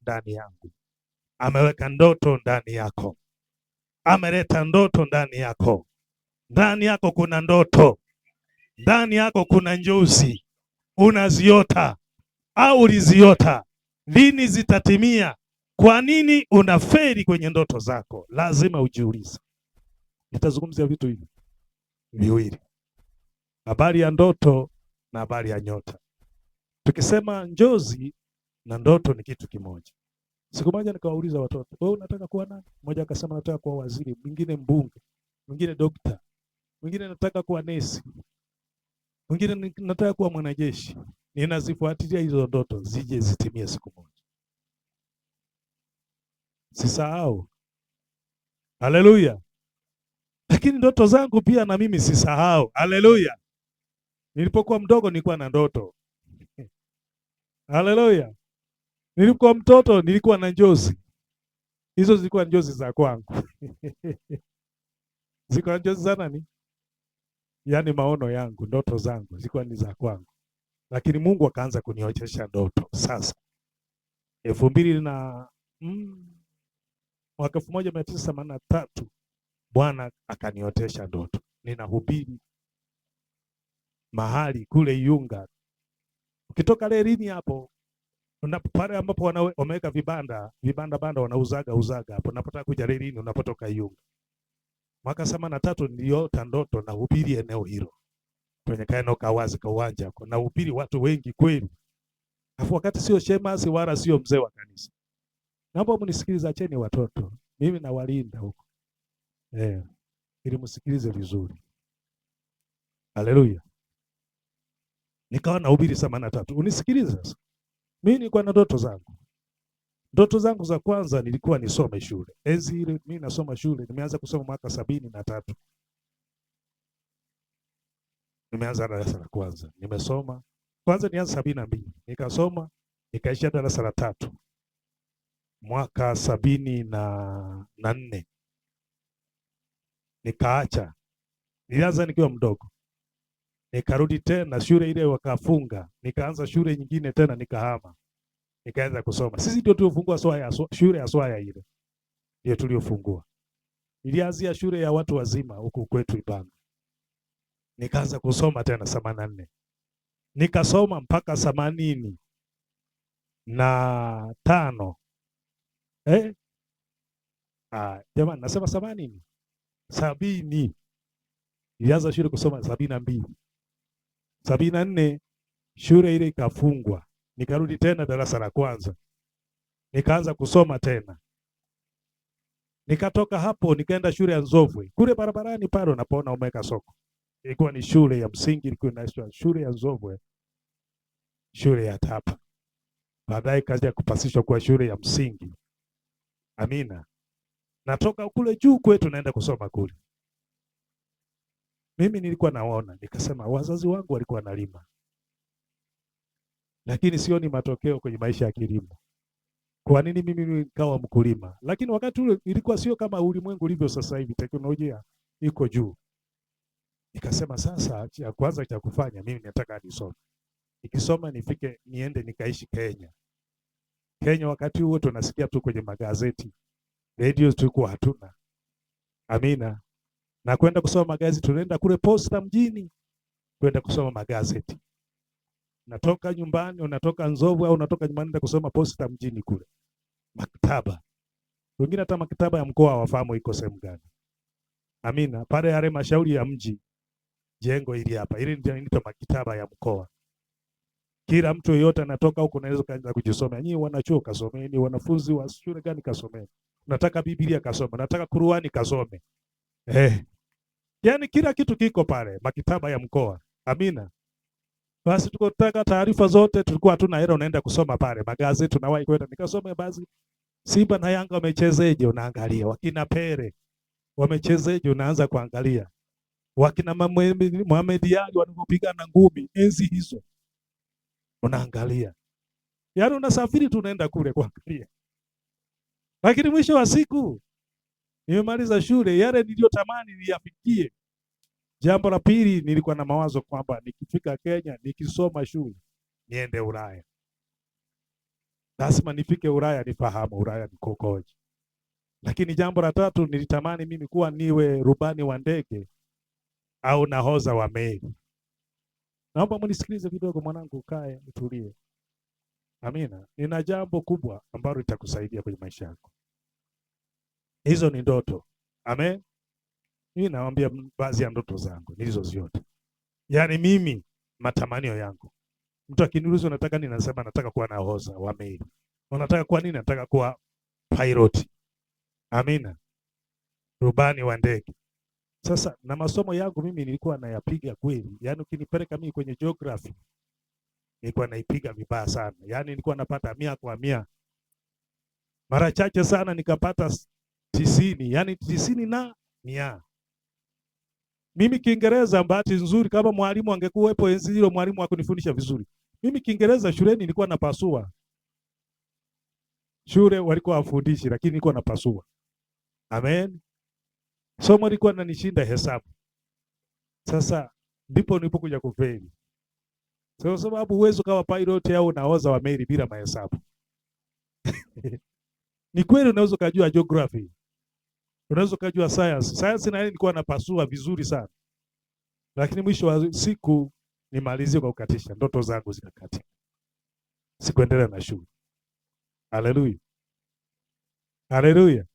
ndani yangu, ameweka ndoto ndani yako, ameleta ndoto ndani yako. Ndani yako kuna ndoto, ndani yako kuna njozi, unaziota au uliziota. Lini zitatimia? Kwa nini unaferi kwenye ndoto zako? Lazima ujiulize. Nitazungumzia vitu hivi viwili, habari ya ndoto na habari ya nyota. Tukisema njozi na ndoto ni kitu kimoja. Siku moja nikawauliza watoto, wewe unataka kuwa nani? Mmoja akasema nataka kuwa waziri, mwingine mbunge, mwingine dokta, mwingine nataka kuwa nesi, mwingine nataka kuwa mwanajeshi. Ninazifuatilia hizo ndoto zije zitimie siku moja. Sisahau. Haleluya. Lakini ndoto zangu pia na mimi sisahau. Haleluya. Nilipokuwa mdogo nilikuwa na ndoto. Haleluya. Nilipokuwa mtoto nilikuwa na njozi. Hizo zilikuwa njozi za kwangu. Zilikuwa njozi za nani? Yaani maono yangu, ndoto zangu zilikuwa ni za kwangu. Lakini Mungu akaanza kunionyesha ndoto. Sasa 2000 na mwaka 1983 Bwana akaniotesha ndoto. Ninahubiri mahali kule Iunga. Ukitoka lelini hapo, pale ambapo wameweka vibanda wanauzaga hapo. Unapotaka kuja lelini unapotoka Iunga. Mwaka 83 niliota ndoto nahubiri eneo hilo. Kwenye kaeneo kawazi ka uwanja hapo. Nahubiri watu wengi kweli. Afu wakati sio shemasi wala sio mzee wa kanisa. Naomba mnisikilize, acheni watoto. Mimi nawalinda huko. Ili msikilize vizuri. Haleluya. Nikawa nahubiri 83. Unisikilize sasa. Mimi nilikuwa na ndoto zangu. Ndoto zangu za kwanza nilikuwa nisome shule. Enzi ile mimi nasoma shule, nimeanza kusoma mwaka 73. Nimeanza darasa la kwanza. Nimesoma. Kwanza nianza 72. Nikasoma, nikaishia darasa la 3. Mwaka 74. Nikaacha. Nilianza nikiwa mdogo. Nikarudi tena shule ile wakafunga. Nikaanza shule nyingine tena nikahama. Nikaanza kusoma. Sisi ndio tuliofungua shule ya Swaya ile. Ndio tuliofungua. Nilianzia shule ya watu wazima huku kwetu Ibanga. Nikaanza kusoma tena 84. Nikasoma mpaka 85. Jamani nasema 80. 70. Nilianza shule kusoma 72. 74 shule ile ikafungwa. Nikarudi tena darasa la kwanza. Nikaanza kusoma tena. Nikatoka hapo nikaenda shule ya Nzovwe. Kule barabarani pale unapoona umeweka soko. Ilikuwa ni shule ya msingi, ilikuwa inaitwa shule ya Nzovwe. Shule ya Tapa. Baadaye kazi ya kupasishwa kwa shule ya msingi. Amina. Natoka kule juu kwetu naenda kusoma kule. Mimi nilikuwa naona, nikasema wazazi wangu walikuwa wanalima. Lakini sioni matokeo kwenye maisha ya kilimo. Kwa nini mimi nikawa mkulima? Lakini wakati ule ilikuwa sio kama ulimwengu ulivyo sasa hivi, teknolojia iko juu. Nikasema sasa cha kwanza cha kufanya mimi nataka nisome. Nikisoma nifike niende nikaishi Kenya. Kenya wakati huo tunasikia tu kwenye magazeti. Radio tulikuwa hatuna. Amina. Na kwenda kusoma magazeti tunaenda kule posta mjini. Kwenda kusoma magazeti. Natoka nyumbani, unatoka Nzovwe au unatoka nyumbani nenda kusoma posta mjini kule. Maktaba. Wengine hata maktaba ya mkoa wafahamu iko sehemu gani. Amina. Pale yale mashauri ya mji. Jengo hili hapa. Hili ndio inaitwa maktaba ya mkoa. Kila mtu yeyote anatoka huko anaweza kaanza kujisomea. Nyinyi wanachuo kasomeni, wanafunzi wa shule gani kasomeni. Unataka Biblia kasome, unataka Qur'ani kasome. Yaani kila kitu kiko pale, maktaba ya mkoa. Amina. Basi tukotaka taarifa zote tulikuwa hatuna hela, unaenda kusoma pale. Magazeti tunawahi kwenda nikasome basi. Simba na Yanga wamechezeje unaangalia. Wakina Pere wamechezeje unaanza kuangalia. Wakina Mohamed Ali wanapopigana ngumi enzi hizo. Unaangalia. Yaani unasafiri tu unaenda kule kuangalia. Lakini mwisho wa siku nimemaliza shule, yale niliyotamani niyafikie. Jambo la pili nilikuwa na mawazo kwamba nikifika Kenya nikisoma shule niende Ulaya. lazima nifike Ulaya nifahamu Ulaya ni kukoje. Lakini jambo la tatu, nilitamani mimi kuwa niwe rubani wa ndege au nahodha wa meli. Naomba mnisikilize kidogo mwanangu, kae utulie. Amina. Nina jambo kubwa ambalo litakusaidia kwenye maisha yako. Hizo ni ndoto. Amen. Mimi nawaambia baadhi ya ndoto zangu nilizoziota. Yaani mimi matamanio yangu. Mtu akiniuliza unataka nini, nasema nataka kuwa nahodha wa meli. Unataka kuwa nini? Nataka kuwa pilot. Amina. Rubani wa ndege. Sasa na masomo yangu mimi nilikuwa nayapiga kweli. Yaani ukinipeleka mimi kwenye geography nilikuwa naipiga vibaya sana. Yaani nilikuwa napata 100 kwa 100. Mara chache sana nikapata 90, yaani 90 na 100. Mimi Kiingereza, bahati nzuri, kama mwalimu angekuwepo enzi hilo, mwalimu akunifundisha vizuri. Mimi Kiingereza shuleni nilikuwa napasua. Shule walikuwa wafundishi, lakini nilikuwa napasua. Amen. Somo lilikuwa linanishinda hesabu. Sasa ndipo nilipokuja kufeli. Kwa sababu uwezo kama pilot au nahodha wa meli bila mahesabu. Ni kweli unaweza kujua geography. Unaweza kujua science. Science na nilikuwa napasua vizuri sana. Lakini mwisho wa siku nimalizie kwa kukatisha, ndoto zangu zikakatika. Sikuendelea na shule. Haleluya. Haleluya.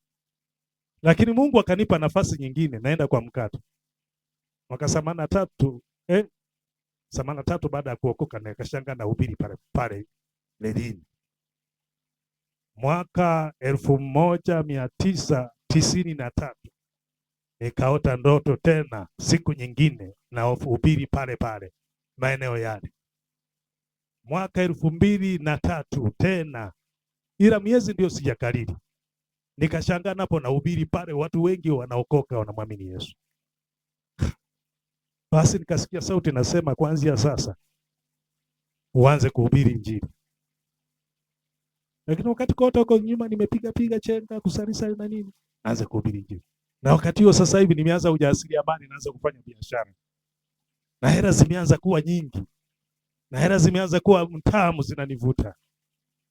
Lakini Mungu akanipa nafasi nyingine, naenda kwa mkato. Mwaka 83 baada ya kuokoka na nikashangaa na hubiri pale Lelini. Mwaka 1993 nikaota ndoto tena siku nyingine na hubiri pale maeneo yale. Mwaka 2003 tena, ila miezi ndio sijakariri. Nikashangaa napo na hubiri pale, watu wengi wanaokoka, wanamwamini Yesu. Basi nikasikia sauti nasema, kuanzia sasa uanze kuhubiri Injili. Lakini wakati kote huko nyuma nimepiga chenga kusalisali na nini, anze kuhubiri Injili. Na wakati huo sasa hivi nimeanza ujasiriamali, naanza kufanya biashara. Na hela zimeanza kuwa nyingi. Na hela zimeanza kuwa mtamu, zinanivuta.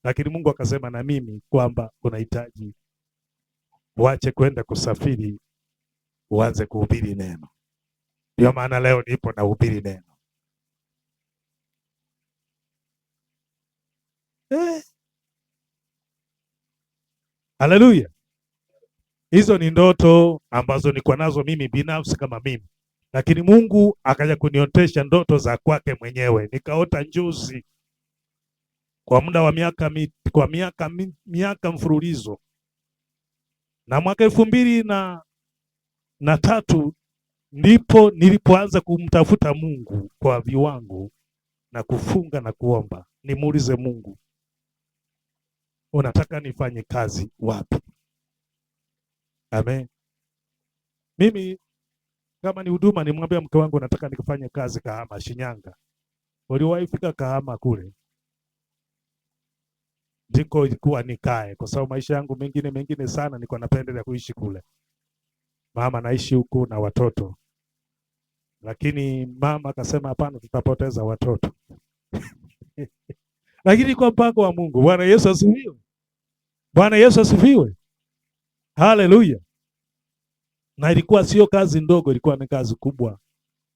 Lakini Mungu akasema na mimi kwamba unahitaji uache kwenda kusafiri, uanze kuhubiri neno. Ndio maana leo nipo na hubiri neno. Haleluya. Hizo ni ndoto ambazo nilikuwa nazo mimi binafsi kama mimi. Lakini Mungu akaja kuniotesha ndoto za kwake mwenyewe. Nikaota njozi kwa muda wa miaka mfululizo. Na mwaka 2003 ndipo nilipoanza kumtafuta Mungu kwa viwango na kufunga na kuomba. Nimuulize Mungu, unataka nifanye kazi wapi? Amen. Mimi kama ni huduma, nimwambia mke wangu nataka nikafanye kazi Kahama, Shinyanga. Waliwahi fika Kahama kule. Ndiko ilikuwa nikae, kwa sababu maisha yangu mengine sana nilikuwa napendelea kuishi kule. Mama naishi huku na watoto. Lakini mama akasema hapana, tutapoteza watoto. Lakini kwa mpango wa Mungu. Bwana Yesu asifiwe. Bwana Yesu asifiwe. Haleluya. Na ilikuwa sio kazi ndogo, ilikuwa ni kazi kubwa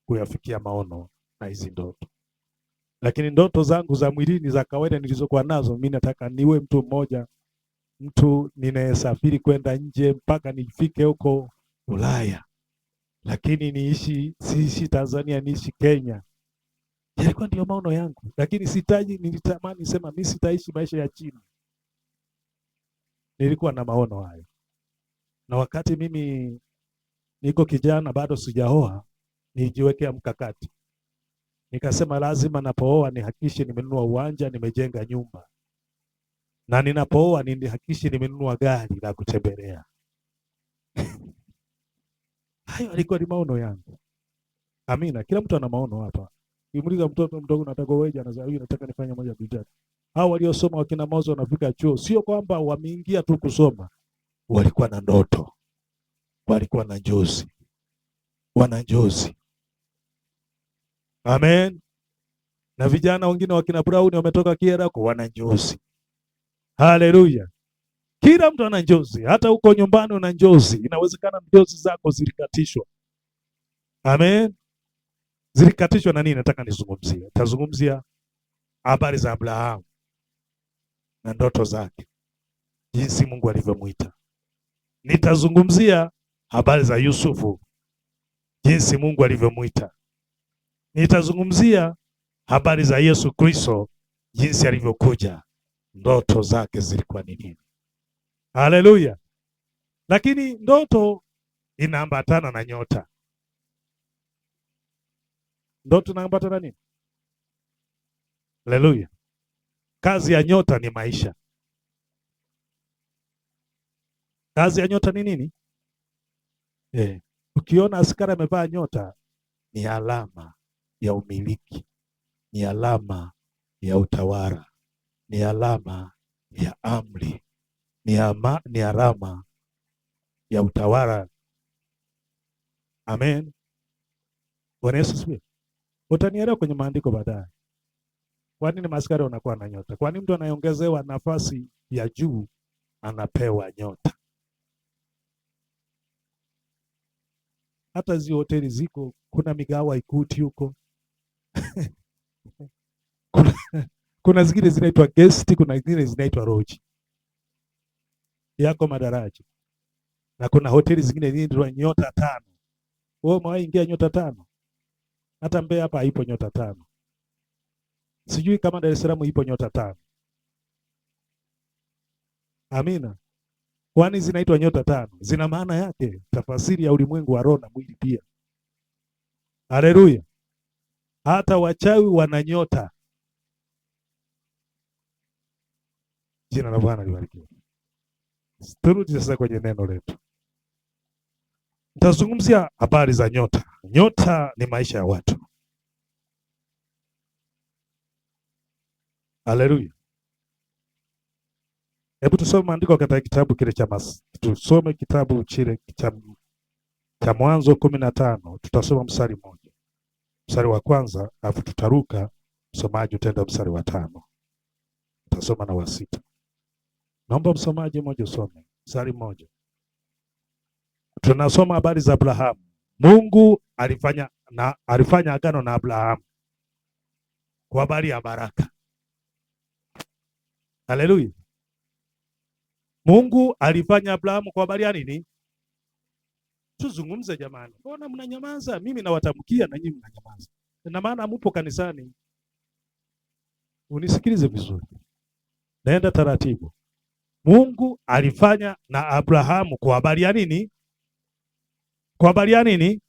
kuyafikia maono na hizi ndoto. Lakini ndoto zangu za mwilini za kawaida nilizokuwa nazo, mimi nataka niwe mtu mmoja, mtu ninayesafiri kwenda nje mpaka nifike huko Ulaya. Lakini siishi Tanzania, niishi Kenya. Yalikuwa ndio maono yangu. Lakini nilitamani sema mimi sitaishi maisha ya chini. Nilikuwa na maono hayo. Na wakati mimi niko kijana bado sijaoa, nijiwekea mkakati. Nikasema lazima napooa nihakikishe nimenunua uwanja, nimejenga nyumba. Na ninapooa nihakikishe nimenunua gari la kutembelea. Hayo alikuwa ni maono yangu. Amina. Kila mtu ana maono hapa. Ukimuuliza mtoto mdogo nataka wewe, anasema huyu nataka nifanye moja mbili tatu. Hao waliosoma wakina Mozo wanafika chuo, sio kwamba wameingia tu kusoma. Walikuwa na ndoto. Walikuwa na njozi. Wana njozi. Amen. Na vijana wengine wakina Brown wametoka Kiera kwa wana njozi. Haleluya. Kila mtu ana njozi, hata uko nyumbani una njozi. Inawezekana njozi zako zilikatishwa. Amen. Zilikatishwa na nini? Nataka nizungumzie. Tazungumzia habari za Abrahamu na ndoto zake, jinsi Mungu alivyomuita. Nitazungumzia habari za Yusufu, jinsi Mungu alivyomuita. Nitazungumzia habari za Yesu Kristo, jinsi alivyokuja, ndoto zake zilikuwa ni nini. Haleluya. Lakini ndoto inaambatana na nyota. Ndoto inaambatana nini? Haleluya. Kazi ya nyota ni maisha. Kazi ya nyota ni nini? Ukiona askari amevaa nyota, ni alama ya umiliki, ni alama ya utawala, ni alama ya amri, ni alama ya utawala. Amen. Bwana Yesu asifiwe. Utanielewa kwenye maandiko baadaye. Kwa nini maaskari wanakuwa na nyota? Kwa nini mtu anaongezewa nafasi ya juu anapewa nyota? Hata hizo hoteli ziko, kuna migawa ikuti huko. kuna zingine zinaitwa guest, kuna zingine zinaitwa lodge. Yako madaraja. Na kuna hoteli zingine zinaitwa nyota 5. Wewe umewahi ingia nyota 5? Hata Mbeya hapa haipo nyota 5. Sijui kama Dar es Salaam ipo nyota 5. Amina. Kwani zinaitwa nyota 5? Zina maana yake, tafasiri ya ulimwengu wa roho na mwili pia. Haleluya. Hata wachawi wana nyota. Jina la Bwana libarikiwe. Turudi sasa kwenye neno letu. Nitazungumzia habari za nyota. Nyota ni maisha ya watu. Haleluya. Hebu tusome maandiko katika kitabu kile cha tusome kitabu kile cha Mwanzo 15. Tutasoma mstari mmoja. Mstari wa kwanza, alafu tutaruka msomaji utaenda mstari wa 5. Tutasoma na wa 6. Naomba msomaji mmoja usome mstari mmoja. Tunasoma habari za Abrahamu. Mungu alifanya agano na Abrahamu kwa habari ya baraka. Haleluya. Mungu alifanya Abrahamu kwa habari ya nini? Tuzungumze jamani. Mbona mnanyamaza? Mimi nawatamkia na nyinyi mnanyamaza. Na maana mpo kanisani. Unisikilize vizuri. Naenda taratibu. Mungu alifanya na Abrahamu kwa habari ya nini? Kwa habari ya nini?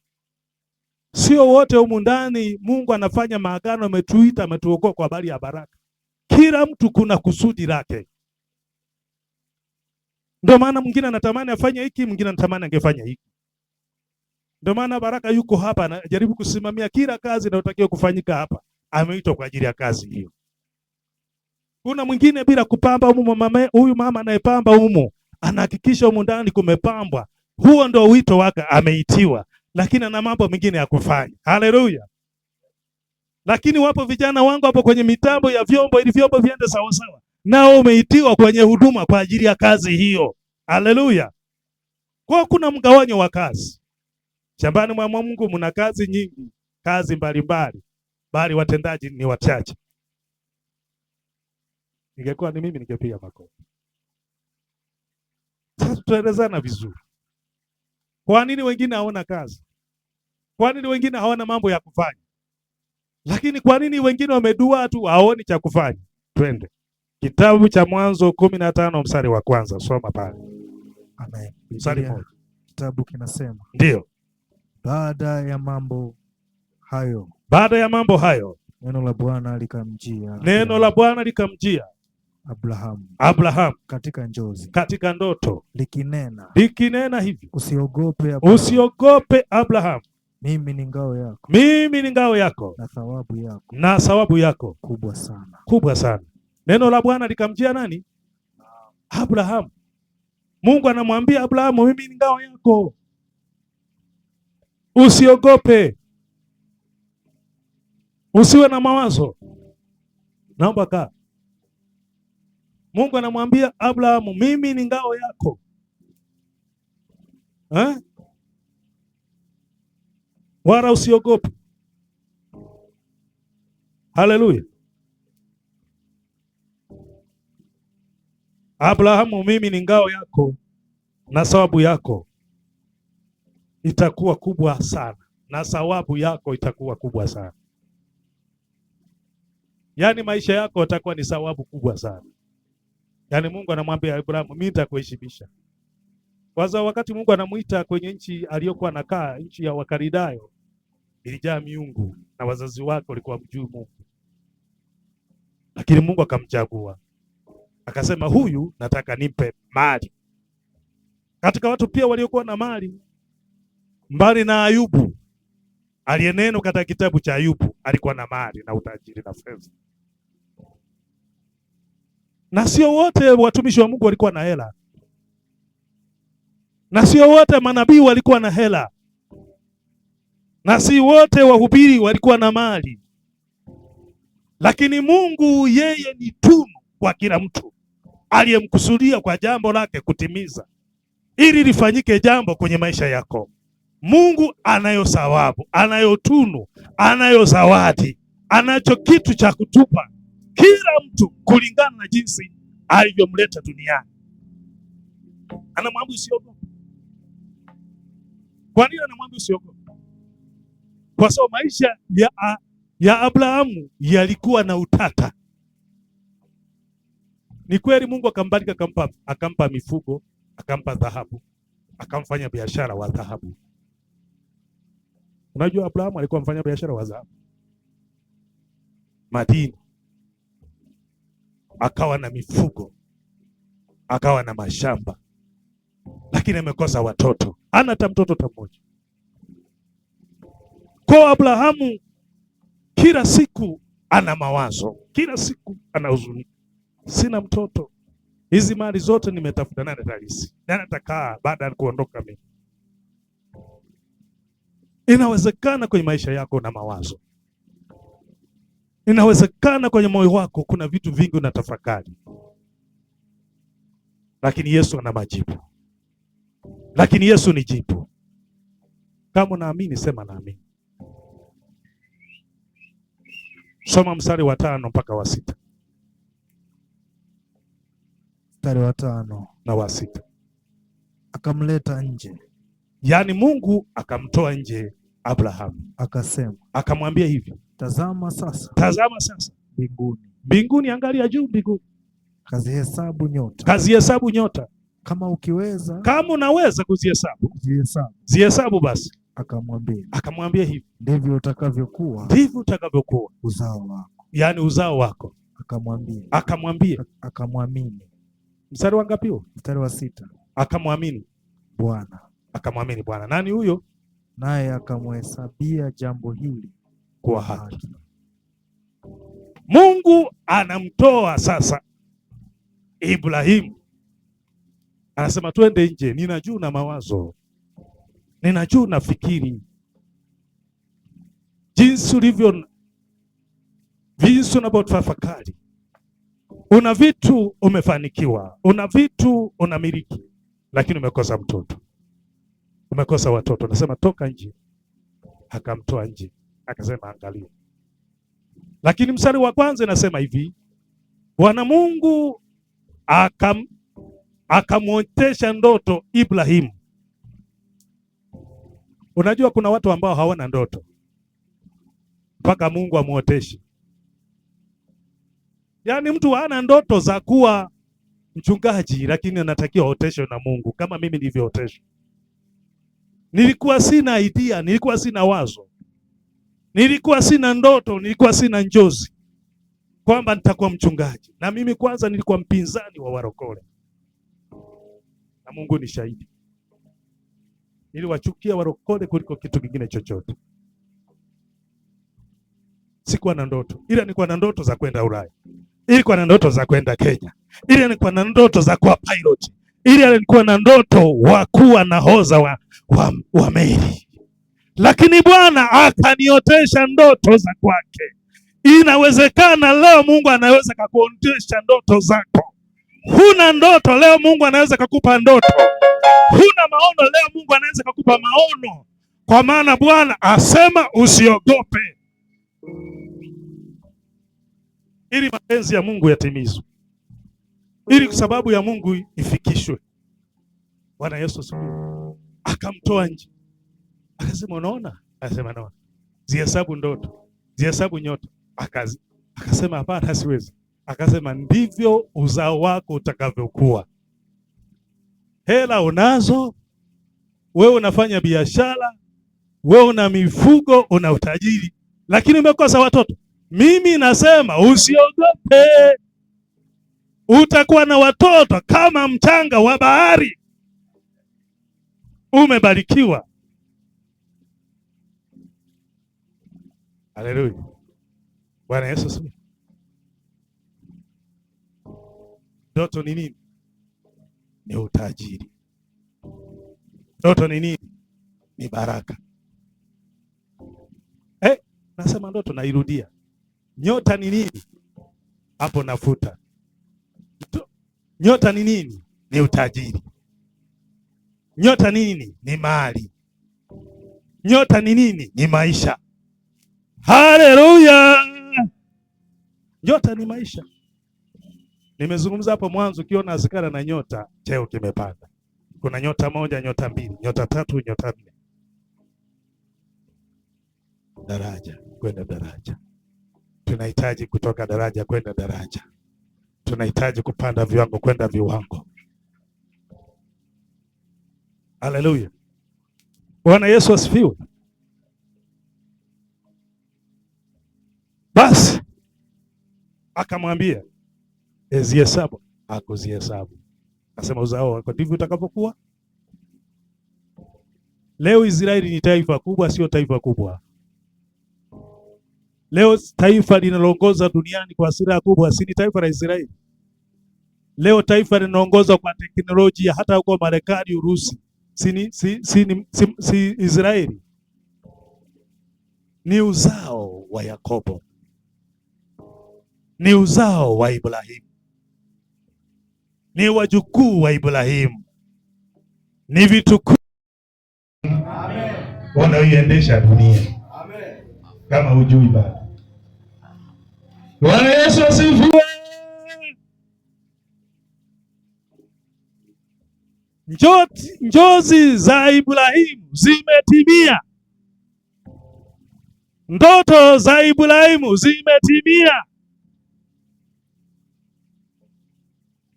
Sio wote humu ndani Mungu anafanya maagano, ametuita, ametuokoa kwa habari ya baraka. Kila mtu kuna kusudi lake. Ndio maana mwingine anatamani afanye hiki, mwingine anatamani angefanya hiki. Ndio maana Baraka yuko hapa anajaribu kusimamia kila kazi inayotakiwa kufanyika hapa. Ameitwa kwa ajili ya kazi hiyo. Kuna mwingine bila kupamba huyu mama anayepamba humu anahakikisha humu ndani kumepambwa. Huo ndio wito wake, ameitiwa, lakini ana mambo mengine ya kufanya. Haleluya. Lakini wapo vijana wangu hapo kwenye mitambo ya vyombo ili vyombo viende sawa sawa. Nao umeitiwa kwenye huduma kwa ajili ya kazi hiyo. Haleluya. Kwa kuna mgawanyo wa kazi. Shambani mwa Mungu mna kazi nyingi, kazi mbalimbali, bali watendaji ni wachache. Ningekuwa ni mimi ningepiga makofi. Sasa tutaelezana vizuri. Kwa nini wengine hawana kazi? Kwa nini wengine hawana mambo ya kufanya? Lakini kwa nini wengine wamedua tu haoni cha kufanya? Twende. Kitabu cha Mwanzo 15 mstari wa kwanza, soma pale. Amen. Mstari mmoja. Kitabu kinasema. Ndio. Baada ya mambo hayo, neno la Bwana likamjia Abrahamu katika njozi, katika ndoto, likinena hivi, usiogope Abrahamu, mimi ni ngao yako, na thawabu yako kubwa sana. Neno la Bwana likamjia nani? Abrahamu. Mungu anamwambia Abrahamu, mimi ni ngao yako, usiogope, usiwe na mawazo. Naomba kaa. Mungu anamwambia Abrahamu, mimi ni ngao yako. Wala usiogope. Haleluya. Abrahamu, mimi ni ngao yako na thawabu yako itakuwa kubwa sana, na thawabu yako itakuwa kubwa sana. Yaani maisha yako yatakuwa ni thawabu kubwa sana. Yaani Mungu anamwambia Abrahamu, mimi nitakuheshibisha. Kwanza wakati Mungu anamuita kwenye nchi aliyokuwa anakaa, nchi ya Wakalidayo, ilijaa miungu na wazazi wake walikuwa mjui Mungu. Lakini Mungu akamchagua. Akasema huyu nataka nipe mali. Katika watu pia waliokuwa na mali, mbali na Ayubu, aliyeneno katika kitabu cha Ayubu, alikuwa na mali na utajiri na fedha. Na sio wote watumishi wa Mungu walikuwa na hela. Na sio wote manabii walikuwa na hela. Na si wote wahubiri walikuwa na mali. Lakini Mungu yeye ni tunu kwa kila mtu aliyemkusudia kwa jambo lake kutimiza, ili lifanyike jambo kwenye maisha yako. Mungu anayo thawabu, anayo tunu, anayo zawadi, anacho kitu cha kutupa kila mtu kulingana na jinsi alivyomleta duniani. Anamwambia usiogope. Kwa nini anamwambia usiogope? Kwa sababu maisha ya Abrahamu yalikuwa na utata. Ni kweli Mungu akambariki, akampa mifugo, akampa dhahabu, akamfanya biashara wa dhahabu. Unajua Abrahamu alikuwa mfanya biashara wa dhahabu, madini, akawa na mifugo, akawa na mashamba, lakini amekosa watoto. Hana hata mtoto mmoja. Kwa Abrahamu kila siku ana mawazo, kila siku ana huzuni. Sina mtoto, hizi mali zote nimetafuta, nani atalisi? Nani atakaa baada ya kuondoka mimi? Inawezekana kwenye maisha yako na mawazo. Inawezekana kwenye moyo wako kuna vitu vingi unatafakari. Lakini Yesu ana majibu. Lakini Yesu ni jibu. Kama unaamini sema naamini. Soma mstari wa 5 mpaka wa 6. Mstari wa 5 na wa 6. Akamleta nje. Yaani Mungu akamtoa nje Abrahamu. Akasema, akamwambia hivi, tazama sasa. Tazama sasa Mbinguni. Mbinguni, angalia juu mbinguni. Kazihesabu nyota. Kazihesabu nyota. Kama ukiweza. Kama unaweza kuzihesabu. Zihesabu. Zihesabu basi. Akamwambia hivi, ndivyo utakavyokuwa. Ndivyo utakavyokuwa uzao wako. Yaani uzao wako. Akamwambia. Akamwamini. Mstari wa ngapi huo? Mstari wa 6. Akamwamini Bwana. Akamwamini Bwana. Nani huyo? Naye akamhesabia jambo hili kwa haki. Mungu anamtoa sasa Ibrahimu. Anasema twende nje, ninajua na mawazo. Ninajua na fikiri. Jinsi ulivyo, jinsi unavyotafakari. Una vitu umefanikiwa, una vitu unamiliki, lakini umekosa mtoto. Umekosa watoto. Nasema toka nje. Akamtoa nje. Akasema angalia. Lakini mstari wa kwanza inasema hivi, Bwana Mungu akamwotesha ndoto Ibrahimu. Unajua kuna watu ambao hawana ndoto mpaka Mungu amuoteshe. Yaani mtu hana ndoto za kuwa mchungaji, lakini anatakiwa aoteshwe na Mungu kama mimi nilivyooteshwa. Nilikuwa sina idea, nilikuwa sina wazo. Nilikuwa sina ndoto, nilikuwa sina njozi kwamba nitakuwa mchungaji. Na mimi kwanza nilikuwa mpinzani wa warokole. Na Mungu ni shahidi. Niliwachukia warokole kuliko kitu kingine chochote. Sikuwa na ndoto. Ila nilikuwa na ndoto za kwenda Ulaya. Nilikuwa na ndoto za kwenda Kenya. Ila nilikuwa na ndoto za kuwa pilot. Ila nilikuwa na ndoto wa kuwa nahodha wa meli. Lakini Bwana akaniotesha ndoto za kwake. Inawezekana leo Mungu anaweza kukuotesha ndoto zako. Huna ndoto, leo Mungu anaweza kukupa ndoto. Huna maono, leo Mungu anaweza kukupa maono, kwa maana Bwana asema usiogope, ili mapenzi ya Mungu yatimizwe, ili kwa sababu ya Mungu ifikishwe. Bwana Yesu asifiwe. Akamtoa nje, akasema unaona? Akasema naona. Zihesabu ndoto, zihesabu nyota. Akasema hapana, siwezi. Akasema ndivyo uzao wako utakavyokuwa. Hela unazo, wewe unafanya biashara, wewe una mifugo, una utajiri, lakini umekosa watoto. Mimi nasema usiogope, utakuwa na watoto kama mchanga wa bahari. Umebarikiwa. Haleluya. Bwana Yesu asifiwe. Ndoto ni nini? Ni utajiri. Ndoto ni nini? Ni baraka. Nasema ndoto, nairudia. Nyota ni nini? Hapo nafuta. Nyota ni nini? Ni utajiri. Nyota ni nini? Ni mali. Nyota ni nini? Ni maisha. Haleluya. Nyota ni maisha. Nimezungumza hapo mwanzo, ukiona askari na nyota, cheo kimepanda. Kuna nyota moja, nyota mbili, nyota tatu, nyota nne. Daraja kwenda daraja. Tunahitaji kutoka daraja kwenda daraja. Tunahitaji kupanda viwango kwenda viwango. Haleluya. Bwana Yesu asifiwe. Basi akamwambia zihesabu. Hakuzihesabu. Akasema uzao wako ndivyo utakavyokuwa. Leo Israeli ni taifa kubwa, sio taifa kubwa. Leo taifa linaloongoza duniani kwa silaha kubwa si taifa la Israeli. Leo taifa linaongoza kwa teknolojia hata huko Marekani, Urusi, si Israeli. Ni uzao wa Yakobo, ni uzao wa Ibrahimu, ni wajukuu wa Ibrahimu, ni vitukuu wanaoiendesha dunia. Amen. Kama hujui bado. Bwana Yesu asifiwe. Njozi za Ibrahimu zimetimia. Ndoto za Ibrahimu zimetimia.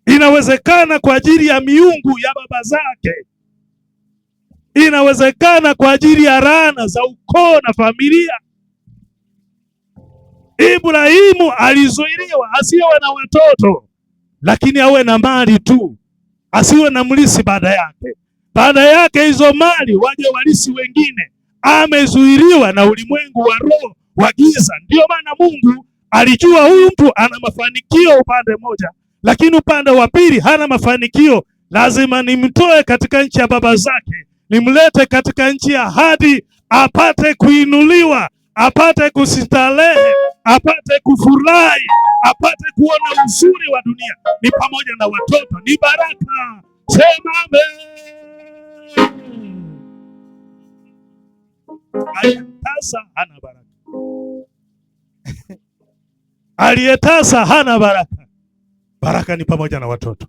Inawezekana kwa ajili ya miungu ya baba zake. Inawezekana kwa ajili ya laana za ukoo na familia. Ibrahimu alizuiliwa asiwe na watoto, lakini awe na mali tu, asiwe na mlisi baada yake. Baada yake hizo mali waje walisi wengine. Amezuiliwa na ulimwengu wa roho wa giza. Ndio maana Mungu alijua huyu mtu ana mafanikio upande moja, lakini upande wa pili hana mafanikio. Lazima nimtoe katika nchi ya baba zake, nimlete katika nchi ya ahadi, apate kuinuliwa, apate kustarehe, apate kufurahi, apate kuona uzuri wa dunia. Ni pamoja na watoto, ni baraka. Sema amen. Aliyetasa hana baraka. Aliyetasa hana baraka. Baraka ni pamoja na watoto.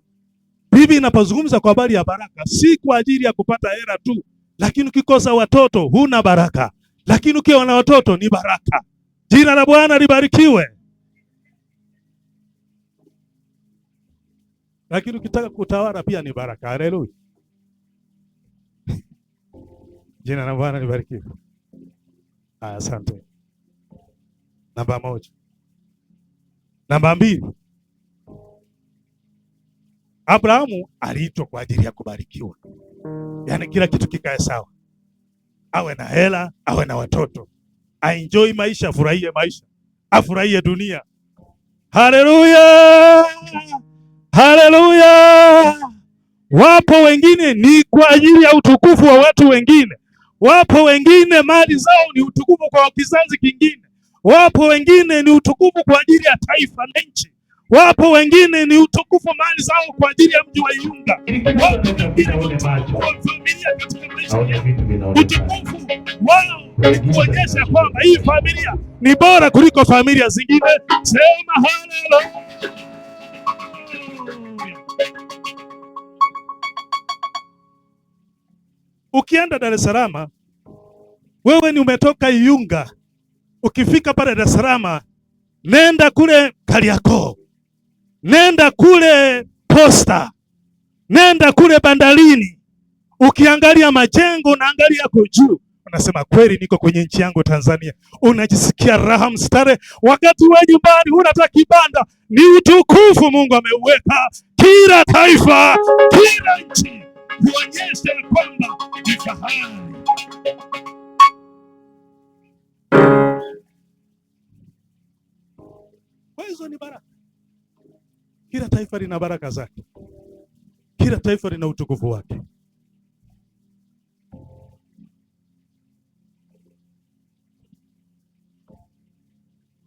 Biblia inapozungumza kwa habari ya baraka, si kwa ajili ya kupata hela tu, lakini ukikosa watoto huna baraka, lakini ukiwa na watoto ni baraka. Jina la Bwana libarikiwe. Lakini ukitaka kutawala pia ni baraka. Haleluya. Jina la Bwana libarikiwe. Asante. Namba moja. Namba mbili. Abrahamu aliitwa kwa ajili ya kubarikiwa. Yaani kila kitu kikae sawa. Awe na hela, awe na watoto. Aenjoy maisha, afurahie maisha. Afurahie dunia. Haleluya! Haleluya! Wapo wengine ni kwa ajili ya utukufu wa watu wengine. Wapo wengine mali zao ni utukufu kwa kizazi kingine. Wapo wengine ni utukufu kwa ajili ya taifa na nchi. Wapo wengine ni utukufu mali zao kwa ajili ya mji wa Iyunga. Wapo wengine wa familia katika maisha yao, utukufu wao kuonyesha kwamba hii familia ni bora kuliko familia zingine. Sema haleluya. Ukienda Dar es Salaam, wewe ni umetoka Iyunga, ukifika pale Dar es Salaam, nenda kule Kariakoo, nenda kule Posta, nenda kule bandarini, ukiangalia majengo na angalia yako juu, unasema kweli niko kwenye nchi yangu Tanzania. Unajisikia raha mstare. Wakati wewe nyumbani huna hata kibanda. Ni utukufu Mungu ameuweka kila taifa, kila nchi, kuonyesha kwamba ni fahari. Hizo ni baraka. Kila taifa lina baraka zake, kila taifa lina utukufu wake.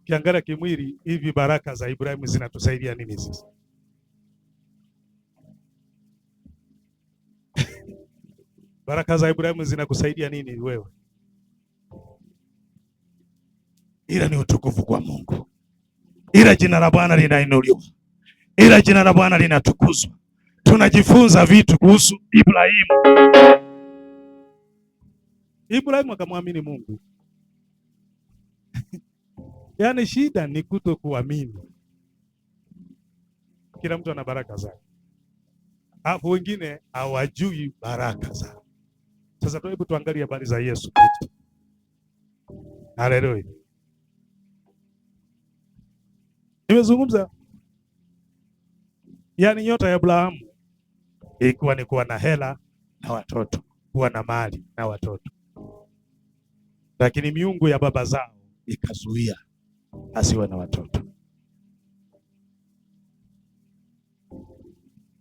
Ukiangalia kimwili hivi, baraka za Ibrahimu zinatusaidia nini sisi? Baraka za Ibrahimu zinakusaidia nini wewe? Ila ni utukufu kwa Mungu, ila jina la Bwana linainuliwa, ila jina la Bwana linatukuzwa. Tunajifunza vitu kuhusu Ibrahimu. Ibrahimu akamwamini Mungu. Yaani shida ni kutokuamini. Kila mtu ana baraka zake, hapo wengine hawajui baraka zao. Sasa hebu tuangalie habari za Yesu Kristo. Haleluya. Nimezungumza yaani nyota ya Abrahamu ilikuwa ni kuwa na hela na watoto, kuwa na mali na watoto, lakini miungu ya baba zao ikazuia asiwe na watoto.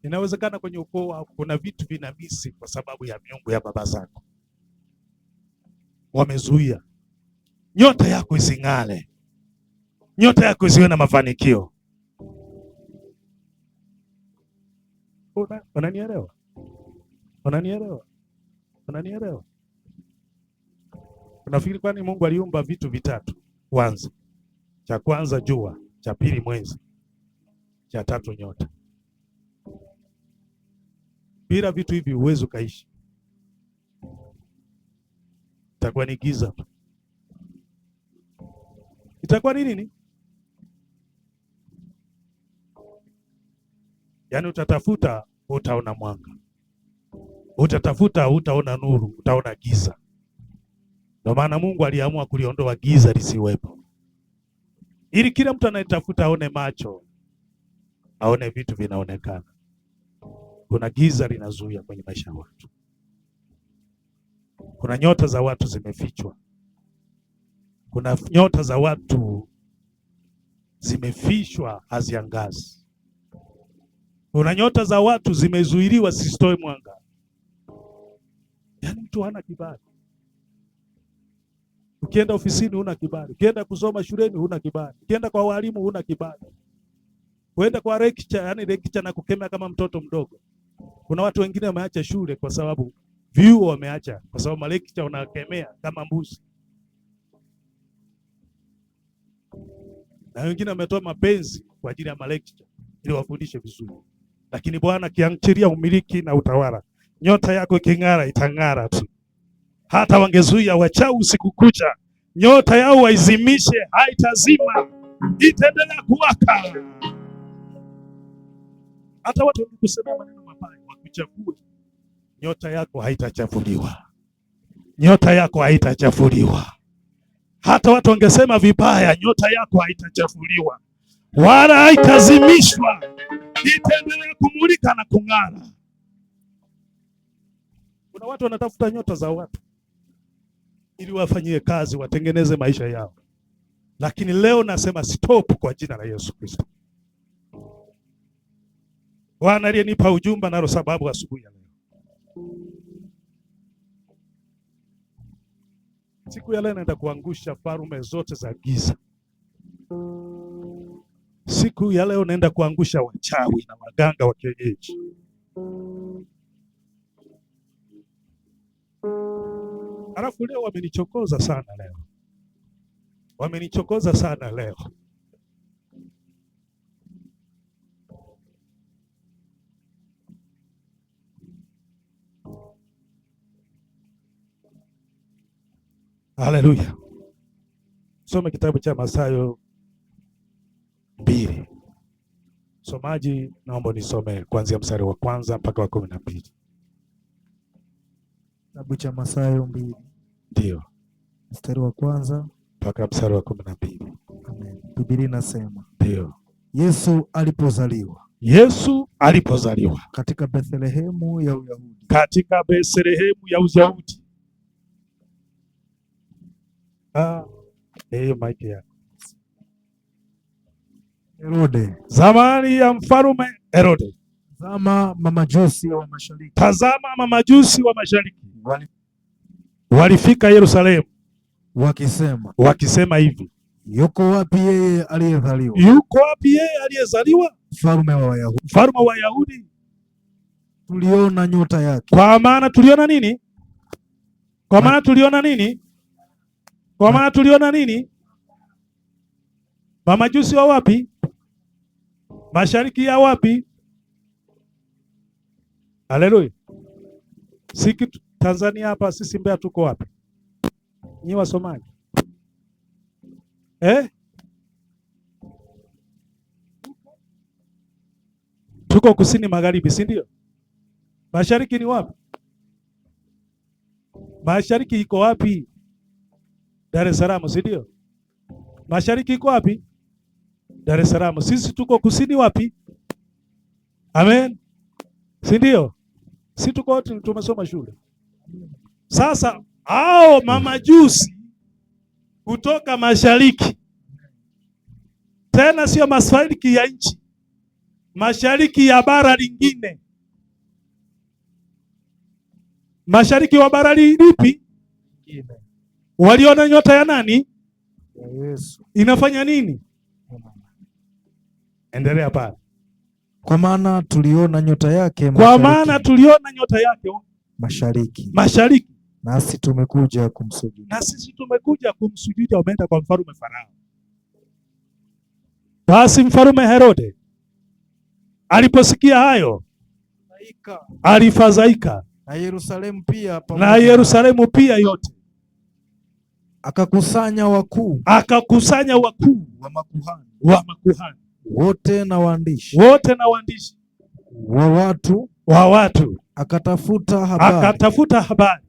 Inawezekana kwenye ukoo kuna vitu vinamisi kwa sababu ya miungu ya baba zako, wamezuia nyota yako ising'ale, nyota yako isiwe na mafanikio. Unanielewa? Unanielewa? Unanielewa? Unafikiri kwani Mungu aliumba vitu vitatu kwanza? Cha kwanza jua, cha pili mwezi, cha tatu nyota. Bila vitu hivi huwezi ukaishi, itakuwa ni giza. Itakuwa ni nini? Yaani utatafuta utaona mwanga, utatafuta utaona nuru, utaona giza. Ndio maana Mungu aliamua kuliondoa giza lisiwepo, ili kila mtu anayetafuta aone macho, aone vitu vinaonekana. Kuna giza linazuia kwenye maisha ya watu, kuna nyota za watu zimefichwa, kuna nyota za watu zimefichwa haziangazi, kuna nyota za watu zimezuiliwa zisitoe mwanga. Yaani mtu hana kibali. Ukienda ofisini huna kibali, ukienda kusoma shuleni huna kibali, ukienda kwa walimu huna kibali, uenda kwa lecture, yani lecture na kukemea kama mtoto mdogo. Kuna watu wengine wameacha shule kwa sababu vyuo wameacha kwa sababu lecture unakemea kama mbuzi, na wengine wametoa mapenzi kwa ajili ya lecture ili wafundishe vizuri. Lakini Bwana akiachilia umiliki na utawala, nyota yako iking'ara itang'ara tu. Hata wangezuia wachawi usiku kucha, nyota yao waizimishe, haitazima, itaendelea kuwaka. Hata watu wakikusema maneno mabaya wakuchafue, nyota yako haitachafuliwa, nyota yako haitachafuliwa. Hata watu wangesema vibaya, nyota yako haitachafuliwa wala haitazimishwa, itaendelea kumulika na kung'ara. Kuna watu wanatafuta nyota za watu ili wafanyie kazi, watengeneze maisha yao, lakini leo nasema stop kwa jina la Yesu Kristo. Bwana aliyenipa ujumbe nalo sababu asubuhi ya leo, siku ya leo naenda kuangusha falme zote za giza. siku ya leo naenda kuangusha wachawi na waganga wa kienyeji. Alafu leo wamenichokoza sana leo. Wamenichokoza sana leo. Haleluya. Soma kitabu cha Mathayo 2. Somaji, naomba nisome kuanzia mstari wa kwanza mpaka wa 12. Kitabu cha Mathayo 2. Ndio. Mstari wa kwanza mpaka mstari wa 12. Amen. Biblia inasema, ndio. Yesu alipozaliwa. Yesu alipozaliwa katika Bethlehemu ya Uyahudi. Katika Bethlehemu ya Uyahudi. Maiki ya Herode. Zamani ya mfalme Herode. Tazama mamajusi wa mashariki. Tazama mamajusi wa mashariki walifika Yerusalemu wakisema hivi, yuko wapi yeye aliyezaliwa? Yuko wapi yeye aliyezaliwa? Mfalme wa Wayahudi. Mfalme wa Wayahudi. Tuliona nyota yake. Kwa maana tuliona nini? Kwa maana tuliona nini? Kwa maana tuliona nini? Mamajusi wa wapi? Mashariki ya wapi? Haleluya. Siki Tanzania hapa, sisi Mbeya tuko wapi? Nyi wa Somalia. Tuko kusini magharibi, si ndio? Mashariki ni wapi? Mashariki iko wapi? Dar es Salaam, si ndio? Mashariki iko wapi? Dar es Salaam. Sisi tuko kusini wapi? Amen. Si ndio? Si tuko wote tumesoma shule. Sasa hao mamajusi kutoka mashariki, tena sio mashariki ya nchi, mashariki ya bara lingine. Mashariki wa bara lipi? Waliona nyota ya nani? Ya Yesu. Inafanya nini? Endelea pale. Kwa maana tuliona nyota yake mashariki. Kwa maana tuliona nyota yake mashariki. Mashariki. Nasi tumekuja kumsujudia. Na sisi tumekuja kumsujudia. Umeenda kwa mfalme Farao. Basi mfalme Herode aliposikia hayo alifadhaika. Na Yerusalemu pia pamoja. Na Yerusalemu pia yote. Akakusanya wakuu wa makuhani wote na waandishi wa watu akatafuta habari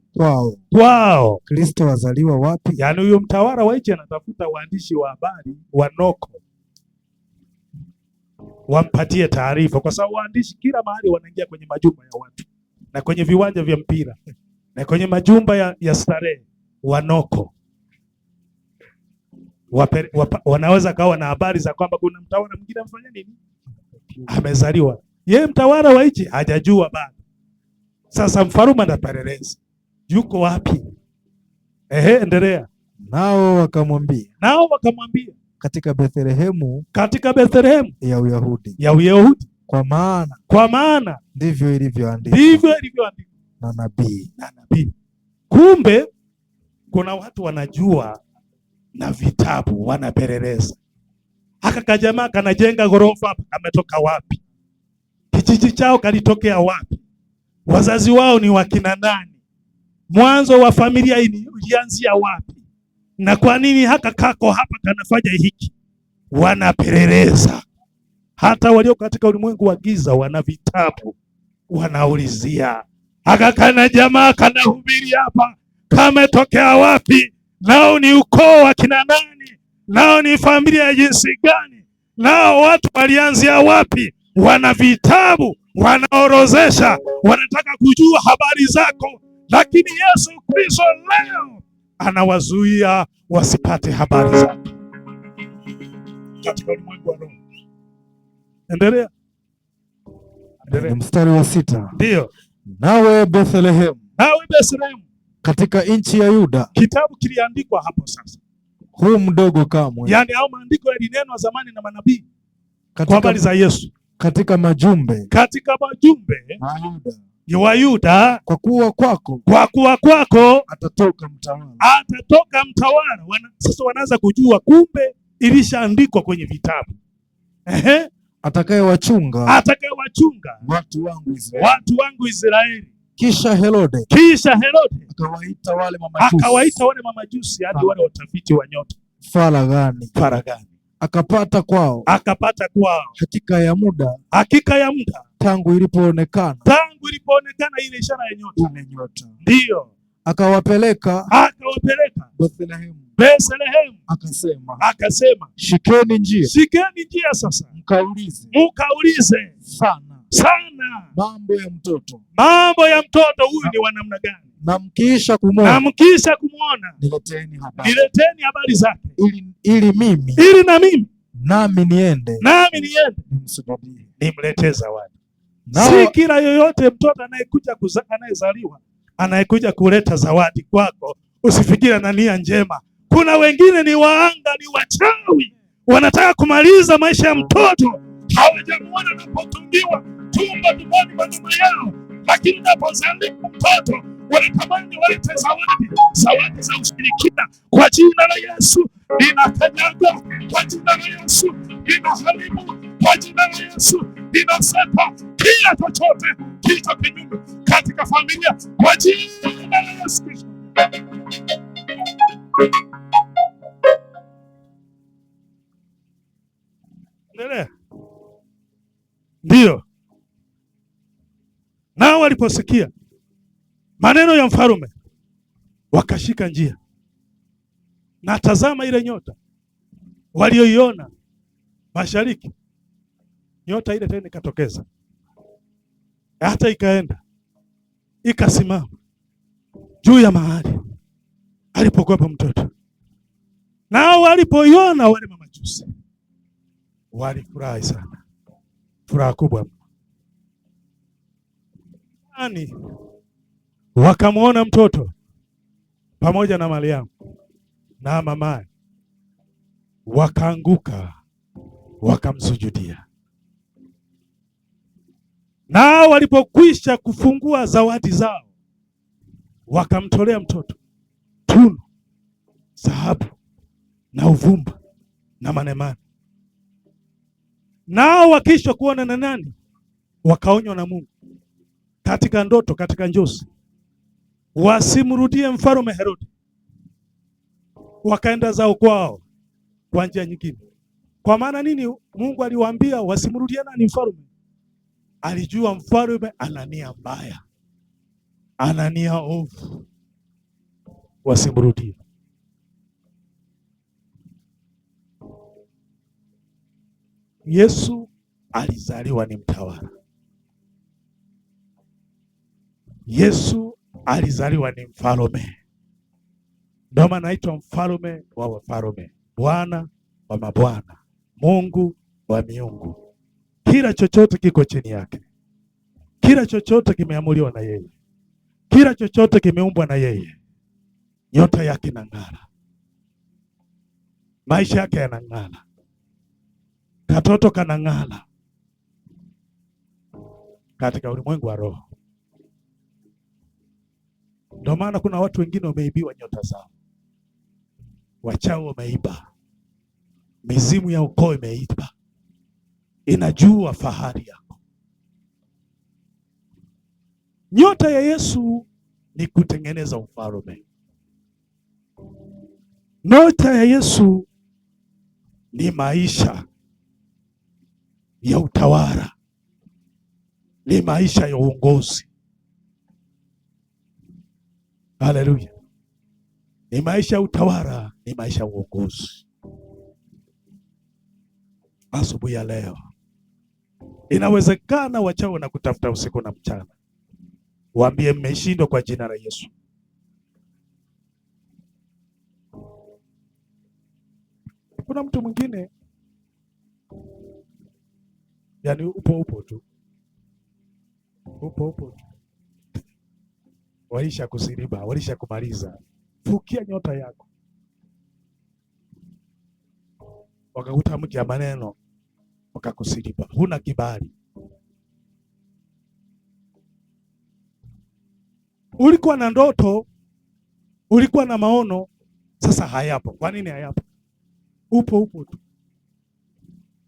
kwao Kristo azaliwa wapi. Yaani huyo mtawala wa nchi anatafuta waandishi wa habari wanoko wampatie taarifa, kwa sababu waandishi kila mahali wanaingia kwenye majumba ya watu na kwenye viwanja vya mpira na kwenye majumba ya starehe. Wanoko wanaweza kawa na habari za kwamba kuna mtawala mwingine amfanya nini, amezaliwa. Yeye mtawala wa nchi hajajua bado. Sasa mfalme anapeleleza yuko wapi? Endelea. Nao wakamwambia katika Bethlehemu ya Uyahudi. Kwa maana ndivyo ilivyoandikwa na nabii. Kumbe kuna watu wanajua na vitabu wanapeleleza. Haka kajamaa kanajenga ghorofa hapa, kametoka wapi? Kijiji chao kalitokea wapi? Wazazi wao ni wakina nani? Mwanzo wa familia hii ulianzia wapi? Na kwa nini haka kako hapa kanafanya hiki? Wanapeleleza. Hata walio katika ulimwengu wa giza wana vitabu, wanaulizia. Haka kana jamaa kanahubiri hapa, kametokea wapi? Nao ni ukoo wa kina nani? Nao ni familia ya jinsi gani? Nao watu walianzia wapi? Wana vitabu, wanaorozesha, wanataka kujua habari zako. Lakini Yesu Kristo leo anawazuia wasipate habari zako katika ulimwengu wa roho. Endelea. Mstari wa 6. Ndio. Nawe Bethlehemu katika nchi ya Yuda. Kitabu kiliandikwa hapo sasa. Huu mdogo kamwe. Yaani hao maandiko yalinenwa zamani na manabii. kwa habari za Yesu katika majumbe wa Yuda, kwa kuwa kwako atatoka mtawala. Sasa wanaanza kujua, kumbe ilishaandikwa kwenye vitabu. Atakayewachunga watu wangu Israeli. Kisha Herode akawaita wale mamajusi hadi wale watafiti wa nyota faragani, akapata kwao hakika ya muda tangu ilipoonekana ile ishara ya nyota. Ndio akawapeleka Bethlehemu, akasema shikeni njia sasa, mkaulize sana mambo ya mtoto huyu ni wa namna gani, na mkiisha kumwona nileteni habari zake, ili na mimi nami niende nimletee zawadi. Si kila yoyote mtoto anayezaliwa anayekuja kuleta zawadi kwako. Usifikiri na nia njema. Kuna wengine ni waanga, ni wachawi, wanataka kumaliza maisha ya mtoto. Hawajamuona anapotungiwa tumbo tumboni mwa mama yao, lakini anapozaliwa mtoto wanatamani walete zawadi za ushirikina. Kwa jina la Yesu ninakanyaga, kwa jina la Yesu ninaharibu, kwa jina la Yesu ninasepa kila chochote kilicho kinyume katika familia, kwa jina la Yesu. Endelea. Ndio. Nao waliposikia maneno ya mfalme wakashika njia, na tazama ile nyota walioiona mashariki, nyota ile tena ikatokeza, hata ikaenda ikasimama juu ya mahali alipokuwa mtoto. Nao walipoiona wale mamajusi walifurahi sana, furaha kubwa. Wakamwona mtoto pamoja na Mariamu na mamaye, wakaanguka wakamsujudia. Nao walipokwisha kufungua zawadi zao, wakamtolea mtoto tunu, dhahabu na uvumba na manemane. Nao wakisha kuona na nani, wakaonywa na Mungu katika ndoto, katika njozi, wasimrudie mfalme Herode. Wakaenda zao kwao kwa njia nyingine. Kwa maana nini? Mungu aliwaambia wasimrudie nani? Mfalme. Alijua mfalme ana nia mbaya, ana nia ovu, wasimrudie. Yesu alizaliwa ni mtawala. Yesu alizaliwa ni mfalme. Ndio maana anaitwa mfalme wa wafalme, Bwana wa mabwana, Mungu wa miungu. Kila chochote kiko chini yake, kila chochote kimeamuliwa na yeye, kila chochote kimeumbwa na yeye. Nyota yake inang'ara, maisha yake yanang'ara, katoto kanang'ara katika ulimwengu wa roho. Ndio maana kuna watu wengine wameibiwa nyota zao, wachawi wameiba, mizimu ya ukoo imeiba, inajua fahari yako. Nyota ya Yesu ni kutengeneza ufalme. Nyota ya Yesu ni maisha ya utawala, ni maisha ya uongozi. Haleluya! Ni maisha ya utawala, ni maisha ya uongozi. Asubuhi ya leo inawezekana wachawi na kutafuta usiku na mchana, waambie mmeshindwa kwa jina la Yesu. Kuna mtu mwingine yani upo tu, walisha kusiriba, walisha kumaliza. Fukia nyota yako, wakakuta mti ya maneno wakakusiliba, huna kibali. Ulikuwa na ndoto, ulikuwa na maono, sasa hayapo. Kwa nini hayapo? Upo tu.